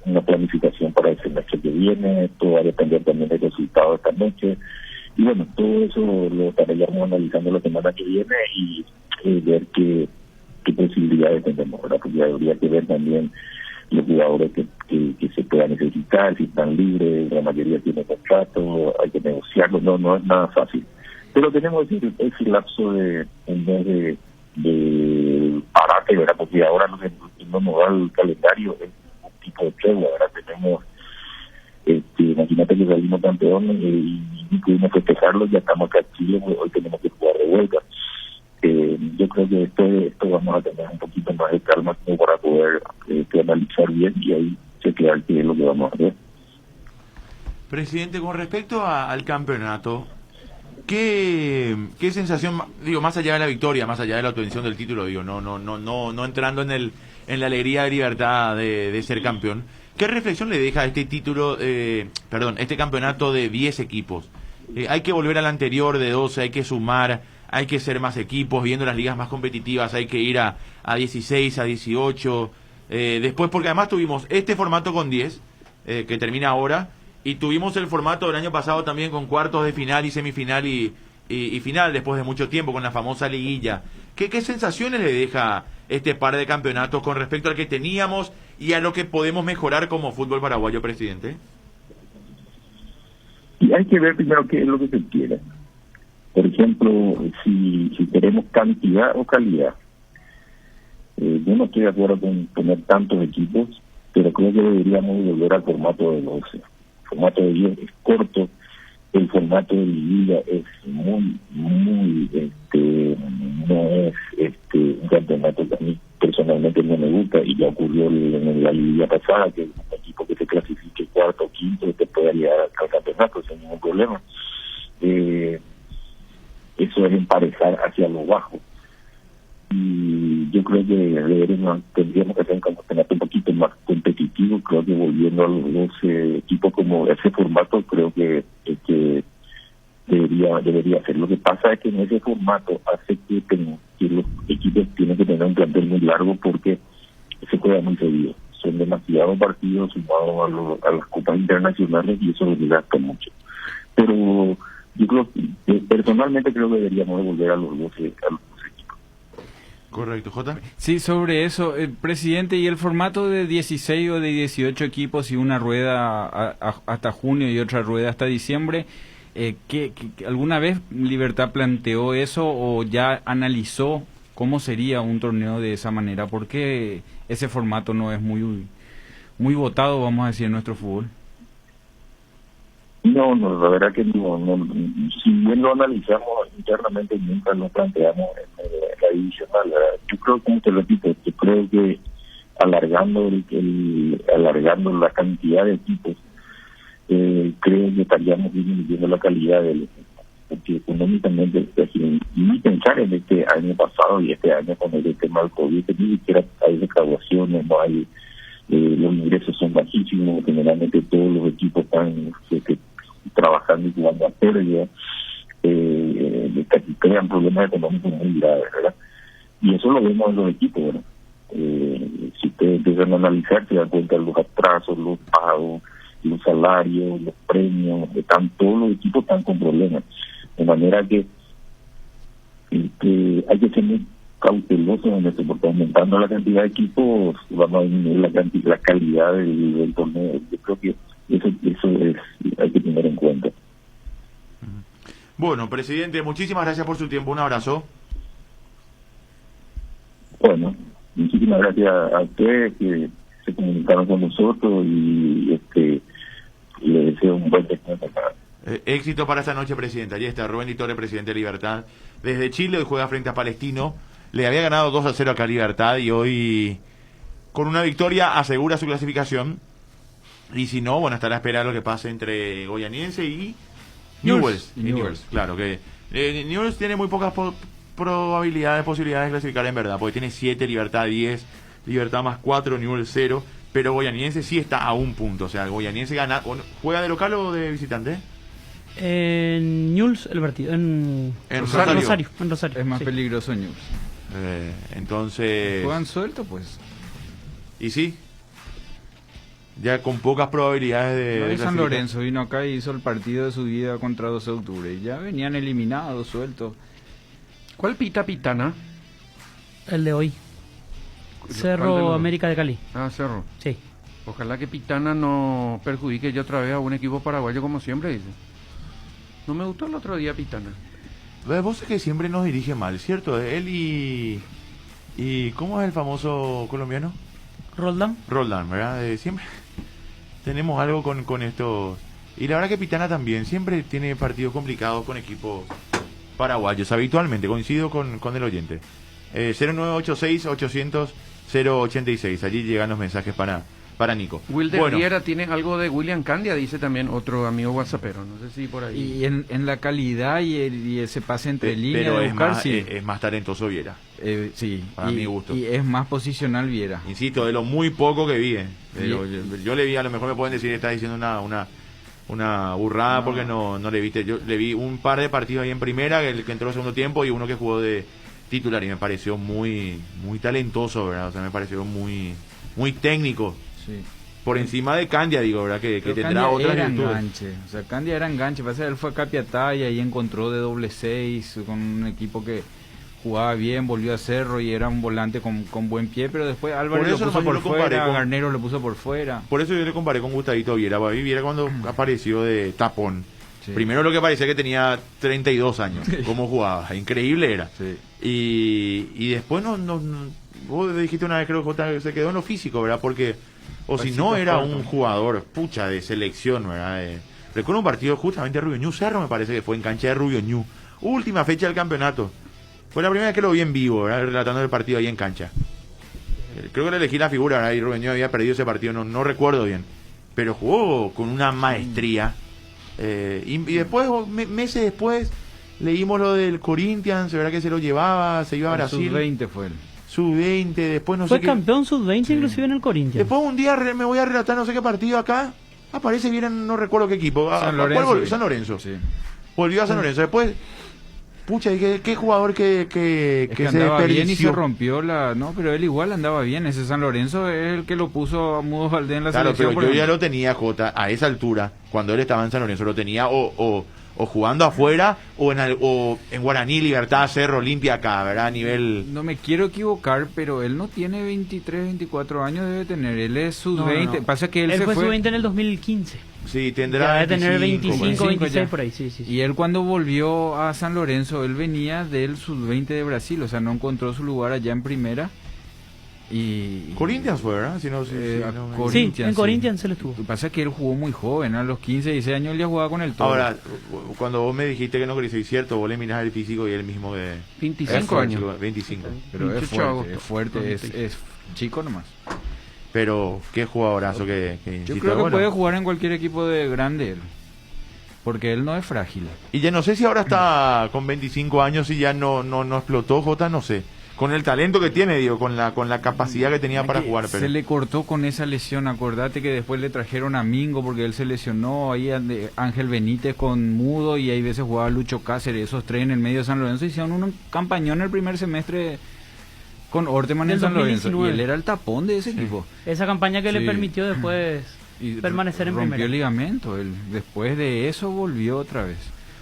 una planificación para el semestre que viene, todo va a depender también del resultado de esta noche. Y bueno, todo eso lo estaremos analizando la semana que viene y ver qué posibilidades tenemos, ¿verdad? Porque habría que ver también los jugadores que se puedan necesitar, si están libres, la mayoría tiene contrato, hay que negociarlo, no es nada fácil. Pero tenemos ese lapso de un mes de parate, ¿verdad? Porque ahora no nos da el calendario, es un tipo de tregua, ¿verdad? Tenemos, imagínate que salimos campeones y pudimos festejarlo, ya estamos acá en Chile, hoy tenemos que jugar de vuelta. Yo creo que esto vamos a tener un poquito más de calma como para poder analizar bien y ahí chequear qué es lo que vamos a hacer. Presidente, con respecto al campeonato, ¿qué sensación, digo, más allá de la victoria, más allá de la obtención del título, digo, no entrando en la alegría de Libertad de ser campeón, qué reflexión le deja este título, este campeonato de 10 equipos? Hay que volver al anterior de 12, hay que sumar, hay que ser más equipos, viendo las ligas más competitivas, hay que ir a 16, a 18, después, porque además tuvimos este formato con 10, que termina ahora, y tuvimos el formato del año pasado también con cuartos de final y semifinal y final, después de mucho tiempo, con la famosa liguilla. ¿Qué sensaciones le deja este par de campeonatos con respecto al que teníamos y a lo que podemos mejorar como fútbol paraguayo, presidente? Y hay que ver primero qué es lo que se quiere. Por ejemplo, si queremos cantidad o calidad. Yo no estoy de acuerdo con poner tantos equipos, pero creo que deberíamos volver al formato de 12. El formato de 10 es corto, el formato de liguilla es muy, no es un campeonato que a mí personalmente no me gusta, y ya ocurrió en la liguilla pasada que un equipo que se clasifique cuarto o quinto te pueda llegar al campeonato sin ningún problema. Eso es emparejar hacia lo bajo, y yo creo que tendríamos que hacer un campeonato un poquito más competitivo. Creo que volviendo a los 12 equipos como ese formato, creo que debería ser. Lo que pasa es que en ese formato hace que los equipos tienen que tener un plantel muy largo, porque se juega muy seguido. Son demasiados partidos sumados a las copas internacionales, y eso les gasta mucho. Pero yo creo, personalmente creo que deberíamos volver a los 12 equipos. Correcto, Jota. Sí, sobre eso, presidente, y el formato de 16 o de 18 equipos y una rueda hasta junio y otra rueda hasta diciembre, ¿que alguna vez Libertad planteó eso o ya analizó cómo sería un torneo de esa manera? Porque ese formato no es muy votado, vamos a decir, en nuestro fútbol. No, la verdad que no, si bien lo analizamos internamente, nunca lo planteamos en la divisional. Yo creo, como te repito, yo creo que alargando la cantidad de equipos, creo que estaríamos disminuyendo la calidad del equipo, porque económicamente, ni pensar en este año pasado y este año con el tema del COVID, que ni siquiera hay recaudaciones, no hay, los ingresos son bajísimos, generalmente todos los equipos están trabajando y jugando a pérdida, crean problemas económicos muy graves, ¿verdad? Y eso lo vemos en los equipos, ¿verdad? Si ustedes empiezan a analizar, se dan cuenta de los atrasos, los pagos, los salarios, los premios, todos los equipos están con problemas. De manera que hay que ser muy cautelosos en esto, porque aumentando la cantidad de equipos vamos a disminuir la calidad del torneo. Yo creo que eso hay que tener en cuenta. Bueno, presidente, muchísimas gracias por su tiempo. Un abrazo. Bueno, muchísimas gracias a ustedes que se comunicaron con nosotros, y le deseo un buen descanso para éxito para esta noche, presidente. Allí está Rubén Di Torre, presidente de Libertad. Desde Chile, hoy juega frente a Palestino. Le había ganado 2-0 acá a Libertad, y hoy, con una victoria, asegura su clasificación. Y si no, bueno, estará a esperar lo que pase entre Goianiense y Newell's. Claro que Newell's tiene muy pocas posibilidades de clasificar, en verdad, porque tiene 7, Libertad 10, Libertad más 4, Newell's 0, pero Goianiense sí está a un punto. O sea, Goianiense gana. ¿Juega de local o de visitante? En Newell's el partido, en Rosario. Es más sí. peligroso Newell's. Entonces... ¿Juegan suelto, pues? ¿Y sí? Ya con pocas probabilidades de San Lorenzo vino acá y hizo el partido de su vida contra 12 de octubre. Y ya venían eliminados, sueltos. ¿Cuál pita Pitana? El de hoy. Cerro América de Cali. Ah, Cerro. Sí. Ojalá que Pitana no perjudique ya otra vez a un equipo paraguayo como siempre, dice. No me gustó el otro día Pitana. Vos es que siempre nos dirige mal, ¿cierto? Él y ¿cómo es el famoso colombiano? Roldán, ¿verdad? Siempre tenemos algo con estos. Y la verdad que Pitana también siempre tiene partidos complicados con equipos paraguayos, habitualmente. Coincido con el oyente. 0986-800-086. Allí llegan los mensajes para Nico. Wilder Viera tiene algo de William Candia, dice también otro amigo whatsappero. No sé si por ahí. Y en la calidad y ese pase entre líneas. Pero de buscar, es más talentoso Viera. Sí, para mi gusto. Y es más posicional Viera. Insisto, de lo muy poco que vi. Yo le vi, a lo mejor me pueden decir, está diciendo una burrada, porque no le viste. Yo le vi un par de partidos ahí en primera, el que entró en segundo tiempo, y uno que jugó de titular, y me pareció muy talentoso, ¿verdad? O sea, me pareció muy técnico. Sí. Por encima de Candia, digo, ¿verdad? Que tendrá otras virtudes. Enganche. O sea, Candia era enganche. Parece que él fue a Capiatá y ahí encontró de doble 6 con un equipo que jugaba bien, volvió a Cerro y era un volante con buen pie, pero después Álvarez lo puso por fuera, Garnero lo puso por fuera. Por eso yo le comparé con Gustavito Viera. Viera cuando apareció de tapón. Sí. Primero lo que parecía que tenía 32 años, cómo jugaba, increíble era. Sí. Y después vos dijiste una vez, creo que se quedó en lo físico, ¿verdad? Porque, o si no, era un jugador, de selección, ¿verdad? Recuerdo un partido justamente de Rubio Ñu Cerro, me parece que fue en cancha de Rubio Ñu. Última fecha del campeonato. Fue la primera vez que lo vi en vivo, ¿verdad? Relatando el partido ahí en cancha. Creo que le elegí la figura, ¿verdad? Y Rubio Ñu había perdido ese partido, no recuerdo bien. Pero jugó con una maestría. Y después, meses después, leímos lo del Corinthians, ¿verdad? Que se lo llevaba, se iba a Brasil. Sub-20 fue él. Sub-20, después no Fue sé qué. campeón sub-20 inclusive en el Corinthians. Después un día me voy a relatar no sé qué partido acá. Aparece bien, no recuerdo qué equipo. San ¿Cuál Lorenzo. volvió? San Lorenzo. Sí. Volvió a San Lorenzo. Después, pucha, ¿y qué jugador que Es que se andaba bien y se desperdició? rompió la... No, pero él igual andaba bien. Ese San Lorenzo es el que lo puso a Mudo Valdés en la Claro, selección. pero yo ya ejemplo. lo tenía, Jota, a esa altura, cuando él estaba en San Lorenzo, lo tenía o jugando afuera o en Guaraní, Libertad, Cerro, Olimpia acá, ¿verdad? A nivel... No me quiero equivocar, pero él no tiene 23, 24 años, debe tener. Él es sub-20. No. Pasa que él Él se fue fue... sub-20 en el 2015. Sí, Ya tendrá debe tener 25, 25, 26 ya. por ahí, sí. Y él cuando volvió a San Lorenzo, él venía del sub-20 de Brasil, o sea, no encontró su lugar allá en primera. Y Corinthians fue, ¿verdad? Si no, Sí, Sí, en Corinthians se le estuvo. Lo que pasa es que él jugó muy joven, a los 15, 16 años él ya jugaba con el Toro. Ahora, cuando vos me dijiste que no quería decir cierto, vos le mirás el físico y él mismo de... 25 años. 25. Pero es 28 fuerte, agosto. es fuerte, es chico nomás. Pero qué jugadorazo que Yo insisto, creo que bueno. puede jugar en cualquier equipo de grande él, porque él no es frágil. Y ya no sé si ahora está con 25 años y ya no explotó, Jota, no sé. Con el talento que tiene, digo, con la capacidad que tenía para jugar. Pero... Se le cortó con esa lesión, acordate que después le trajeron a Mingo porque él se lesionó, ahí Ángel Benítez con Mudo y ahí veces jugaba Lucho Cáceres, esos tres en el medio de San Lorenzo hicieron un campañón el primer semestre con Orteman en Del San Lorenzo 2019. y él era el tapón de ese equipo. Esa campaña que le Sí. permitió después Y permanecer en rompió primera. el ligamento, él después de eso volvió otra vez.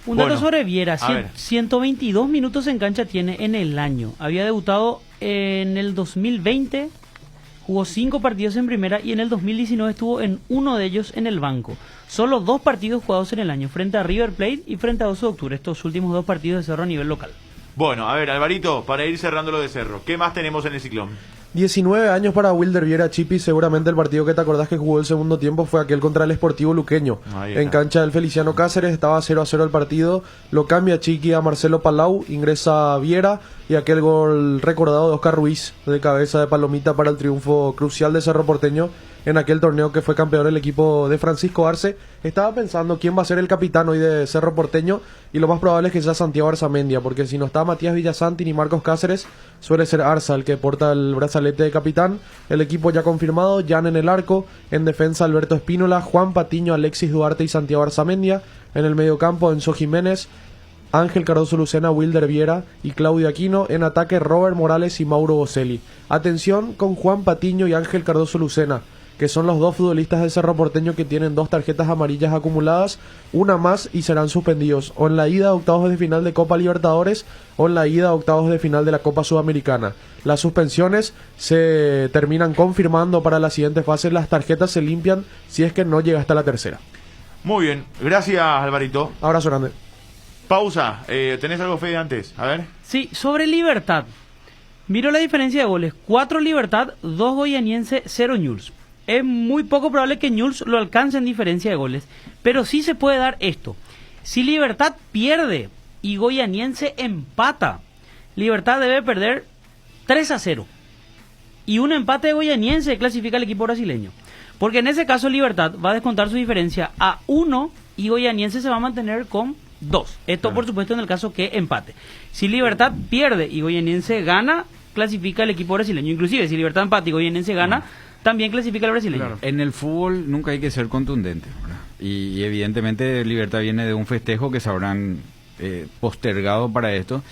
Un dato Bueno, sobre Viera, a ver. 122 minutos en cancha tiene en el año. Había debutado en el 2020, jugó 5 partidos en primera y en el 2019 estuvo en uno de ellos en el banco. Solo 2 partidos jugados en el año, frente a River Plate y frente a 12 de octubre, estos últimos 2 partidos de Cerro a nivel local. Bueno, a ver, Alvarito, para ir cerrando lo de Cerro, ¿qué más tenemos en el Ciclón? 19 años para Wilder Viera, Chipi. Seguramente el partido que te acordás que jugó el segundo tiempo fue aquel contra el Sportivo Luqueño. Ahí En está. cancha del Feliciano Cáceres, estaba 0-0 el partido. Lo cambia Chiqui a Marcelo Palau, ingresa Viera y aquel gol recordado de Oscar Ruiz de cabeza de Palomita para el triunfo crucial de Cerro Porteño en aquel torneo que fue campeón el equipo de Francisco Arce. Estaba pensando quién va a ser el capitán hoy de Cerro Porteño y lo más probable es que sea Santiago Arzamendia, porque si no está Matías Villasanti ni Marcos Cáceres, suele ser Arza el que porta el brazalete de capitán. El equipo ya confirmado, Jan en el arco, en defensa Alberto Espínola, Juan Patiño, Alexis Duarte y Santiago Arzamendia, en el mediocampo Enzo Jiménez, Ángel Cardoso Lucena, Wilder Viera y Claudio Aquino. En ataque Robert Morales y Mauro Boselli. Atención con Juan Patiño y Ángel Cardoso Lucena, que son los 2 futbolistas del Cerro Porteño que tienen 2 tarjetas amarillas acumuladas, una más y serán suspendidos o en la ida a octavos de final de Copa Libertadores o en la ida a octavos de final de la Copa Sudamericana. Las suspensiones se terminan confirmando para la siguiente fase, las tarjetas se limpian si es que no llega hasta la tercera. Muy bien, gracias, Alvarito. Abrazo grande. Pausa, ¿tenés algo, Fede, antes? A ver. Sí, sobre Libertad. Miro la diferencia de goles. 4 Libertad, 2 Goianiense, 0 Newell's. Es muy poco probable que Newell's lo alcance en diferencia de goles. Pero sí se puede dar esto. Si Libertad pierde y Goianiense empata, Libertad debe perder 3-0. Y un empate de Goianiense clasifica al equipo brasileño. Porque en ese caso Libertad va a descontar su diferencia a 1 y Goianiense se va a mantener con 2. Esto por supuesto en el caso que empate. Si Libertad pierde y Goianiense gana, clasifica el equipo brasileño. Inclusive si Libertad empata y Goianiense gana, también clasifica el brasileño. Claro. En el fútbol nunca hay que ser contundente, ¿verdad? Y evidentemente Libertad viene de un festejo que se habrán postergado para esto,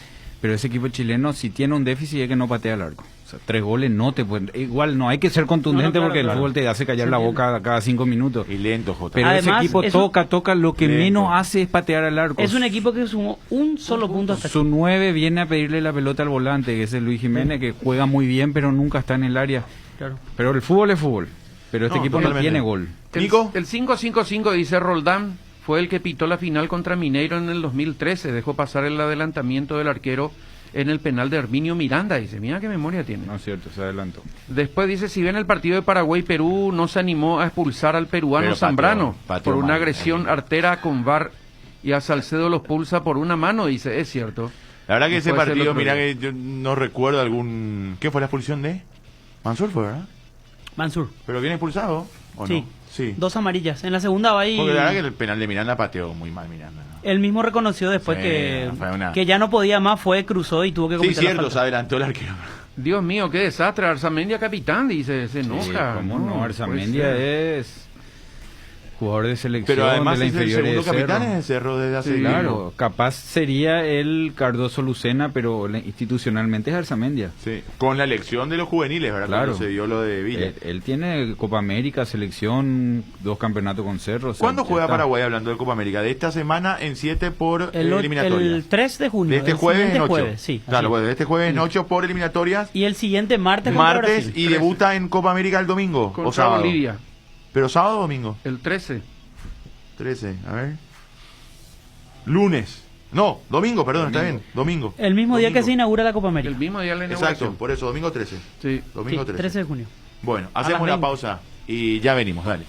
pero ese equipo chileno si tiene un déficit es que no patea al arco. O sea, 3 goles no te pueden... Igual no hay que ser contundente claro, porque claro. el fútbol te hace callar Se la entiende. boca cada 5 minutos. Y lento, Jota. Pero Además, ese equipo es un- toca, lo que Lento. menos hace es patear al arco. Es un equipo que sumó un solo punto hasta aquí. Su 9 viene a pedirle la pelota al volante, que es el Luis Jiménez, que juega muy bien, pero nunca está en el área. Claro. Pero el fútbol es fútbol. Pero este No, equipo totalmente. no tiene gol. Nico. El 5-5-5 dice Roldán fue el que pitó la final contra Mineiro en el 2013. Dejó pasar el adelantamiento del arquero en el penal de Herminio Miranda, dice, mira qué memoria tiene. No es cierto, se adelantó. Después dice, si bien el partido de Paraguay-Perú no se animó a expulsar al peruano Pero Zambrano pateó por una mal, agresión artera con VAR y a Salcedo los pulsa por una mano, dice, es cierto. La verdad que No ese puede ser partido, lo mira mismo. que yo no recuerdo algún... ¿Qué fue la expulsión de? Mansur fue, ¿verdad? Mansur. Pero viene expulsado, ¿o Sí. no? Sí. 2 amarillas. En la segunda va y... Porque la verdad que el penal de Miranda pateó muy mal Miranda, ¿no? Él mismo reconoció después Sí, que, fue una- que ya no podía más, cruzó y tuvo que Sí, cometer la cierto, se falta. adelantó el arquero. Dios mío, qué desastre, Arzamendia capitán, dice, se enoja. ¿Cómo no? puede Arzamendia ser. es jugador de selección Pero además de la es el inferior segundo de Cerro. capitán en el Cerro desde hace Sí, tiempo. Claro, capaz sería el Cardoso Lucena, pero institucionalmente es Arzamendia. Sí, con la elección de los juveniles, ¿verdad? Claro. Cuando se dio lo de Villa. Él tiene Copa América, selección, 2 campeonatos con Cerro. o sea, ¿Cuándo ya juega está. Paraguay hablando de Copa América? De esta semana en 7 por El eliminatorias. 3 de junio. De este el jueves en siguiente 8. jueves, sí, Claro, así. bueno, de este jueves en 8 por eliminatorias. Y el siguiente martes contra Martes Brasil. y debuta en Copa América el domingo. Contra o sábado. Bolivia, Pero sábado o domingo. el 13. 13, a ver. Lunes. No, domingo, perdón, está bien. Domingo. El mismo día que Domingo. se inaugura la Copa América. El mismo día de la inauguración. Exacto, por eso, domingo 13. Sí. Domingo Sí, 13. 13 de junio. Bueno, A hacemos las una 20. pausa y ya venimos, dale.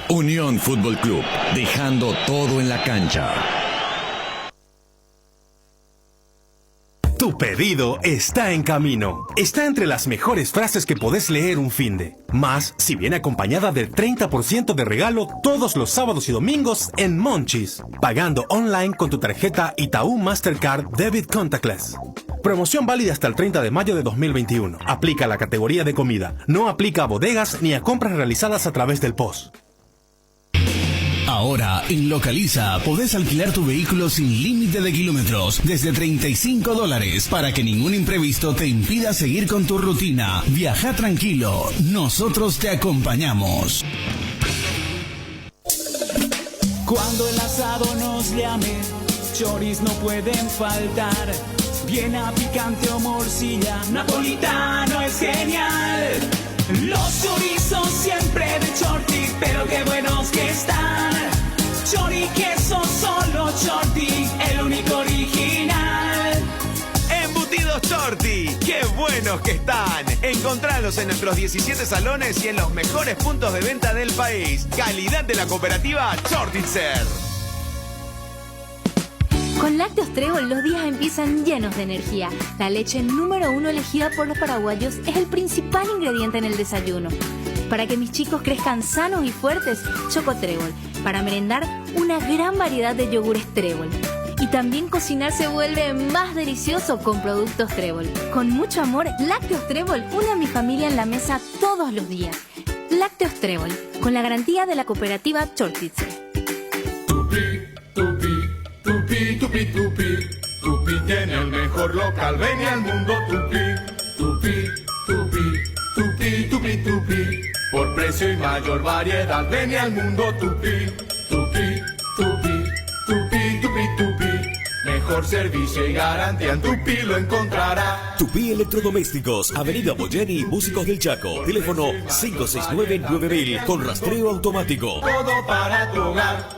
Unión Fútbol Club, dejando todo en la cancha. Tu pedido está en camino. Está entre las mejores frases que podés leer un finde. Más si viene acompañada del 30% de regalo todos los sábados y domingos en Monchis. Pagando online con tu tarjeta Itaú Mastercard Debit Contactless. Promoción válida hasta el 30 de mayo de 2021. Aplica a la categoría de comida. No aplica a bodegas ni a compras realizadas a través del POS. Ahora, en Localiza, podés alquilar tu vehículo sin límite de kilómetros desde $35 para que ningún imprevisto te impida seguir con tu rutina. Viaja tranquilo, nosotros te acompañamos. Cuando el asado nos llame, choris no pueden faltar. Viena, picante o morcilla, napolitano es genial. Los chorizos siempre de Chorti, pero qué buenos que están. Chori queso, solo Chorti, el único original. Embutidos Chorti, qué buenos que están. Encontralos en nuestros 17 salones y en los mejores puntos de venta del país. Calidad de la cooperativa Chortitzer. Con Lácteos Trébol los días empiezan llenos de energía. La leche número 1 elegida por los paraguayos es el principal ingrediente en el desayuno. Para que mis chicos crezcan sanos y fuertes, Choco Trébol. Para merendar, una gran variedad de yogures Trébol. Y también cocinar se vuelve más delicioso con productos Trébol. Con mucho amor, Lácteos Trébol une a mi familia en la mesa todos los días. Lácteos Trébol, con la garantía de la cooperativa Chortitzer. Tupi, Tupi tiene el mejor local, ven al mundo Tupi, Tupi. Por precio y mayor variedad, ven al mundo Tupi. Mejor servicio y garantía en Tupi lo encontrará. Tupí Electrodomésticos, Avenida Boyeni, Músicos del Chaco. Teléfono 569-9000 con rastreo automático. Todo para tu hogar.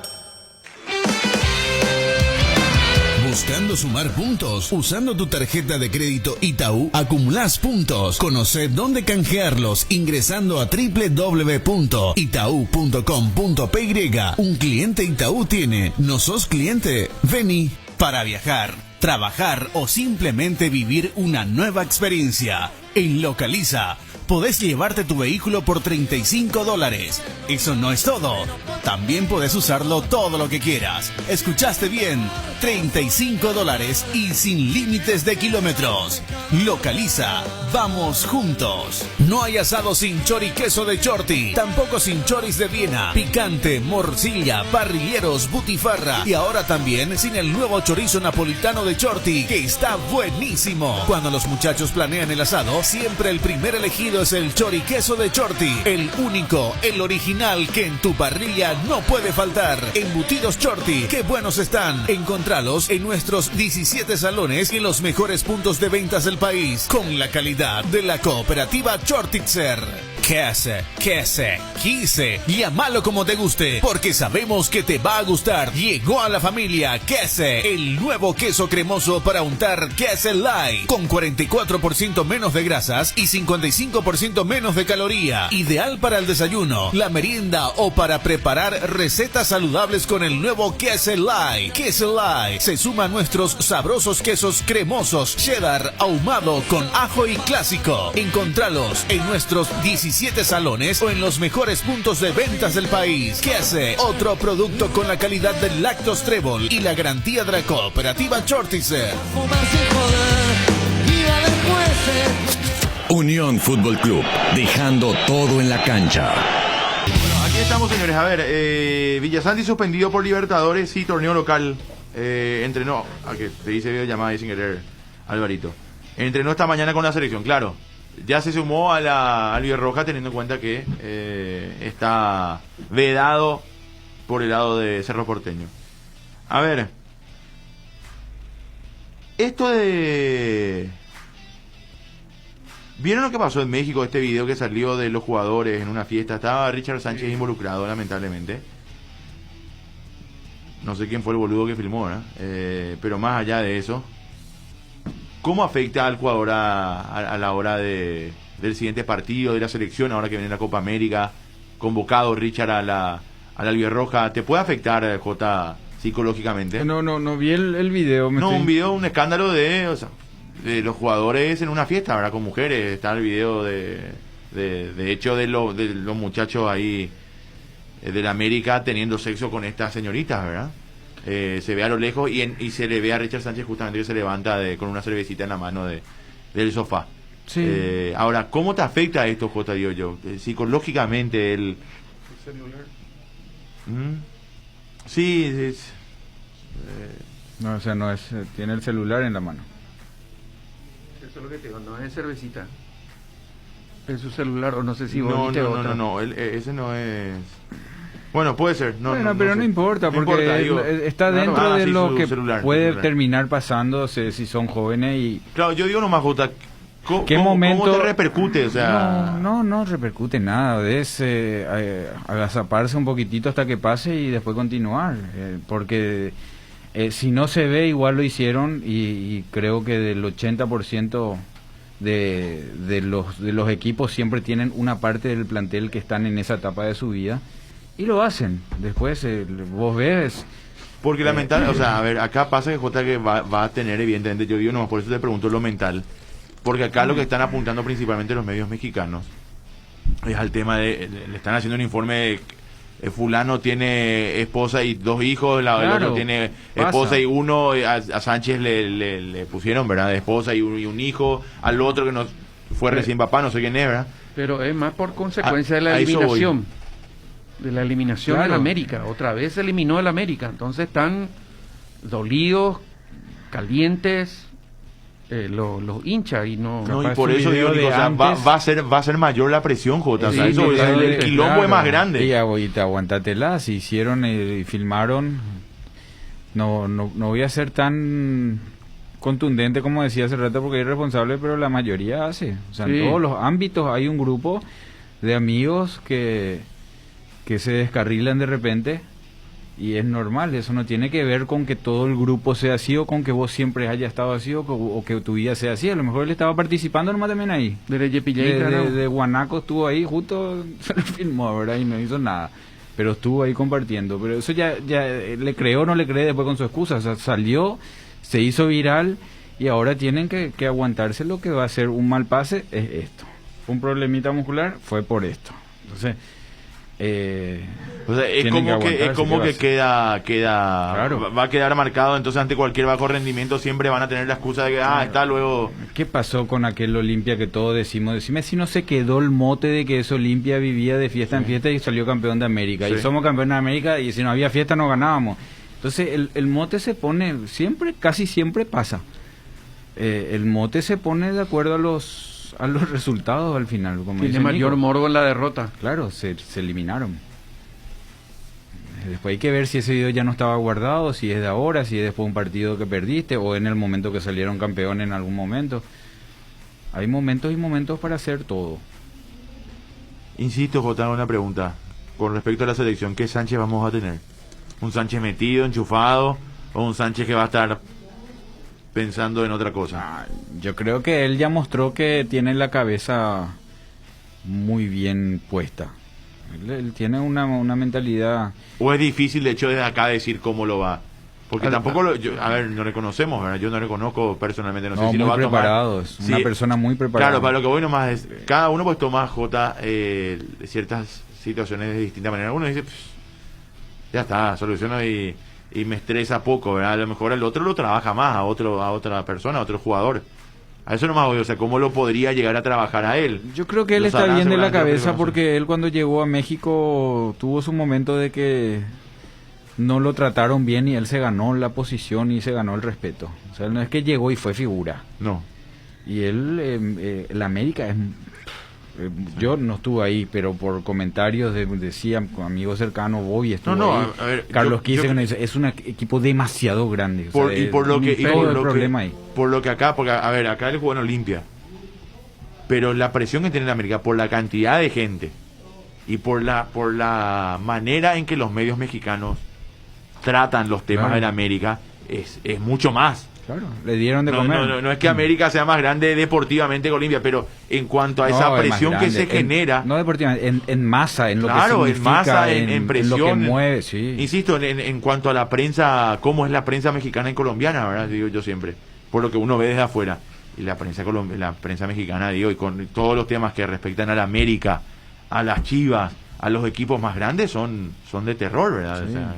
Buscando sumar puntos, usando tu tarjeta de crédito Itaú, acumulás puntos. Conocé dónde canjearlos ingresando a www.itau.com.py. Un cliente Itaú tiene. ¿No sos cliente? Vení. Para viajar, trabajar o simplemente vivir una nueva experiencia. En Localiza, podés llevarte tu vehículo por $35. Eso no es todo. También podés usarlo todo lo que quieras. ¿Escuchaste bien? $35 y sin límites de kilómetros. Localiza. Vamos juntos. No hay asado sin chori queso de Chorti. Tampoco sin choris de Viena, picante, morcilla, parrilleros, butifarra. Y ahora también sin el nuevo chorizo napolitano de Chorti, que está buenísimo. Cuando los muchachos planean el asado, siempre el primer elegido es el chori queso de Chorti. El único, el original que en tu parrilla no puede faltar. Embutidos Chorti, qué buenos están. Encontralos en nuestros 17 salones y en los mejores puntos de ventas del país, con la calidad de la cooperativa Chortitzer. Quise, llámalo como te guste, porque sabemos que te va a gustar. Llegó a la familia Quese, el nuevo queso cremoso para untar Quese Light, con 44% menos de grasas y 55% menos de caloría. Ideal para el desayuno, la merienda o para preparar recetas saludables con el nuevo Quese Light. Quese Light se suma a nuestros sabrosos quesos cremosos, cheddar, ahumado con ajo y clásico. Encontralos en nuestros 17 salones o en los mejores puntos de ventas del país. Quese, otro producto con la calidad del Lactos Trébol y la garantía de la cooperativa Chortizer. Unión Fútbol Club, dejando todo en la cancha. Aquí estamos, señores. A ver, Villasanti suspendido por Libertadores y torneo local. Entrenó, a que te hice videollamada y sin querer, Alvarito. Entrenó esta mañana con la selección, claro. Ya se sumó a la albirroja teniendo en cuenta que está vedado por el lado de Cerro Porteño. A ver, esto de... ¿Vieron lo que pasó en México? Este video que salió de los jugadores en una fiesta. Estaba Richard Sánchez involucrado, lamentablemente. No sé quién fue el boludo que filmó, ¿no? Pero más allá de eso, ¿cómo afecta al jugador a la hora del siguiente partido de la selección, ahora que viene la Copa América? Convocado Richard a la albirroja. ¿Te puede afectar, Jota, psicológicamente? No vi el video. Un escándalo de los jugadores en una fiesta, ¿verdad? Con mujeres. Está el video de hecho de los muchachos ahí del América teniendo sexo con estas señoritas, ¿verdad? Se ve a lo lejos y se le ve a Richard Sánchez justamente que se levanta con una cervecita en la mano del sofá. Sí. Ahora, ¿cómo te afecta esto, Jota, digo yo? Psicológicamente el celular. Sí. No, o sea, no es, tiene el celular en la mano. Eso es lo que te digo, no es cervecita. Es su celular, o no sé si no, ese no es... Bueno, puede ser. Pero no importa, porque está dentro de lo que puede terminar pasando si son jóvenes y... Claro, yo digo nomás, Jota, ¿cómo te repercute? O sea... No repercute nada, es agazaparse un poquitito hasta que pase y después continuar, porque si no se ve, igual lo hicieron y creo que del 80% de los equipos siempre tienen una parte del plantel que están en esa etapa de su vida y lo hacen. Después vos ves... Porque la mental, o sea, a ver, acá pasa que Jota que va a tener, evidentemente, yo digo nomás, por eso te pregunto lo mental, porque acá lo que están apuntando principalmente los medios mexicanos es al tema le están haciendo un informe de fulano tiene esposa y 2 hijos, el otro tiene esposa y uno, a Sánchez le pusieron, ¿verdad?, de esposa y un hijo, al otro que no fue recién papá, no sé quién es, ¿verdad? Pero es más por consecuencia de la eliminación. De la eliminación del América. Otra vez se eliminó el América. Entonces están dolidos, calientes, los hinchas y no y por eso digo, o sea, va a ser mayor la presión, Jota. Sí, o sea, el quilombo es más grande. Y te aguantatela, si hicieron y filmaron. No voy a ser tan contundente como decía hace rato porque es irresponsable, pero la mayoría hace. O sea, en todos los ámbitos hay un grupo de amigos que se descarrilan de repente y es normal, eso no tiene que ver con que todo el grupo sea así o con que vos siempre hayas estado así o que tu vida sea así. A lo mejor él estaba participando nomás también ahí de Guanaco, estuvo ahí, justo se lo filmó, ¿verdad? Y no hizo nada, pero estuvo ahí compartiendo. Pero eso ya le creó o no le cree después con su excusa, o sea, salió, se hizo viral y ahora tienen que aguantarse. Lo que va a ser un mal pase es esto, un problemita muscular fue por esto. Entonces o sea, es como que queda claro. Va a quedar marcado. Entonces ante cualquier bajo rendimiento siempre van a tener la excusa de que está luego. ¿Qué pasó con aquel Olimpia que todos decime si no se quedó el mote de que ese Olimpia vivía de fiesta en fiesta y salió campeón de América? Y somos campeones de América y si no había fiesta no ganábamos. Entonces el mote se pone siempre, casi siempre pasa, el mote se pone de acuerdo a los resultados al final. Como tiene mayor morbo en la derrota. Claro, se eliminaron. Después hay que ver si ese video ya no estaba guardado, si es de ahora, si es después de un partido que perdiste o en el momento que salieron campeones en algún momento. Hay momentos y momentos para hacer todo. Insisto, Jota, una pregunta. Con respecto a la selección, ¿qué Sánchez vamos a tener? ¿Un Sánchez metido, enchufado? ¿O un Sánchez que va a estar pensando en otra cosa? Yo creo que él ya mostró que tiene la cabeza muy bien puesta. Él tiene una mentalidad... ¿O es difícil, de hecho, desde acá decir cómo lo va? Porque tampoco a ver, no le conocemos, ¿verdad? Yo no le conozco personalmente, no sé si lo va a tomar. Muy preparado, es una persona muy preparada. Claro, para lo que voy nomás es, cada uno pues toma, Jota, ciertas situaciones de distinta manera. Uno dice, ya está, soluciono y me estresa poco, ¿verdad? A lo mejor el otro lo trabaja más, a otra persona, a otro jugador. A eso nomás voy, o sea, ¿cómo lo podría llegar a trabajar a él? Yo creo que él está bien de la cabeza porque él cuando llegó a México tuvo su momento de que no lo trataron bien y él se ganó la posición y se ganó el respeto. O sea, no es que llegó y fue figura. No. Y él, la América es... yo no estuve ahí, pero por comentarios decían amigos cercanos, voy, estuve ahí. A ver, Carlos Quise es un equipo demasiado grande. Por lo que acá, porque a ver, acá él jugó en Olimpia. Pero la presión que tiene la América por la cantidad de gente y por la manera en que los medios mexicanos tratan los temas de la América es mucho más. Claro, le dieron de comer. No es que América sea más grande deportivamente que Olimpia, pero en cuanto a esa presión que se genera... No deportivamente, en masa, en lo que significa, en masa, en presión. En lo que mueve, sí. Insisto, en cuanto a la prensa, cómo es la prensa mexicana y colombiana, ¿verdad? Digo yo siempre, por lo que uno ve desde afuera. Y la prensa mexicana, digo, y con todos los temas que respectan a la América, a las Chivas, a los equipos más grandes, son de terror, ¿verdad? Sí. O sea,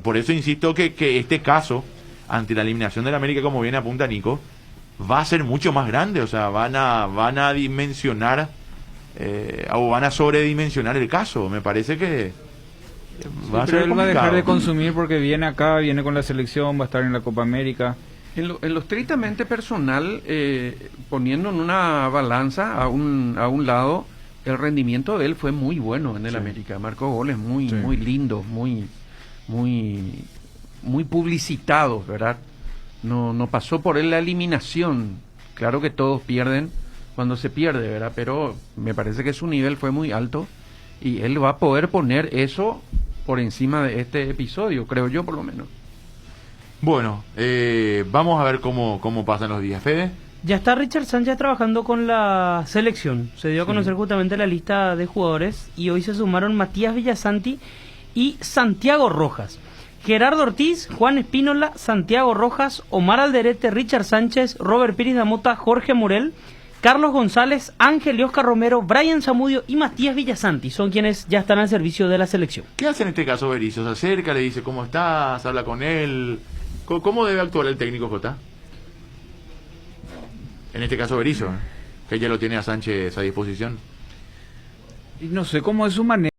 por eso insisto que este caso, ante la eliminación de la América, como viene apunta Nico, va a ser mucho más grande. O sea, van a dimensionar o van a sobredimensionar el caso. Me parece que va a ser complicado. Él va a dejar de consumir porque viene acá, viene con la selección, va a estar en la Copa América. En lo estrictamente personal, poniendo en una balanza a un lado, el rendimiento de él fue muy bueno en el América. Marcó goles muy lindos, muy publicitados, ¿verdad? No pasó por él la eliminación. Claro que todos pierden cuando se pierde, ¿verdad? Pero me parece que su nivel fue muy alto y él va a poder poner eso por encima de este episodio, creo yo, por lo menos. Bueno, vamos a ver cómo pasan los días, Fede. Ya está Richard Sánchez trabajando con la selección. Se dio a conocer justamente la lista de jugadores y hoy se sumaron Matías Villasanti y Santiago Rojas. Gerardo Ortiz, Juan Espínola, Santiago Rojas, Omar Alderete, Richard Sánchez, Robert Pires Damota, Jorge Morel, Carlos González, Ángel y Oscar Romero, Brian Zamudio y Matías Villasanti son quienes ya están al servicio de la selección. ¿Qué hace en este caso Berizzo? Se acerca, le dice cómo estás, habla con él. ¿Cómo debe actuar el técnico, Jota? En este caso Berizzo, que ya lo tiene a Sánchez a disposición. Y no sé cómo es su manera.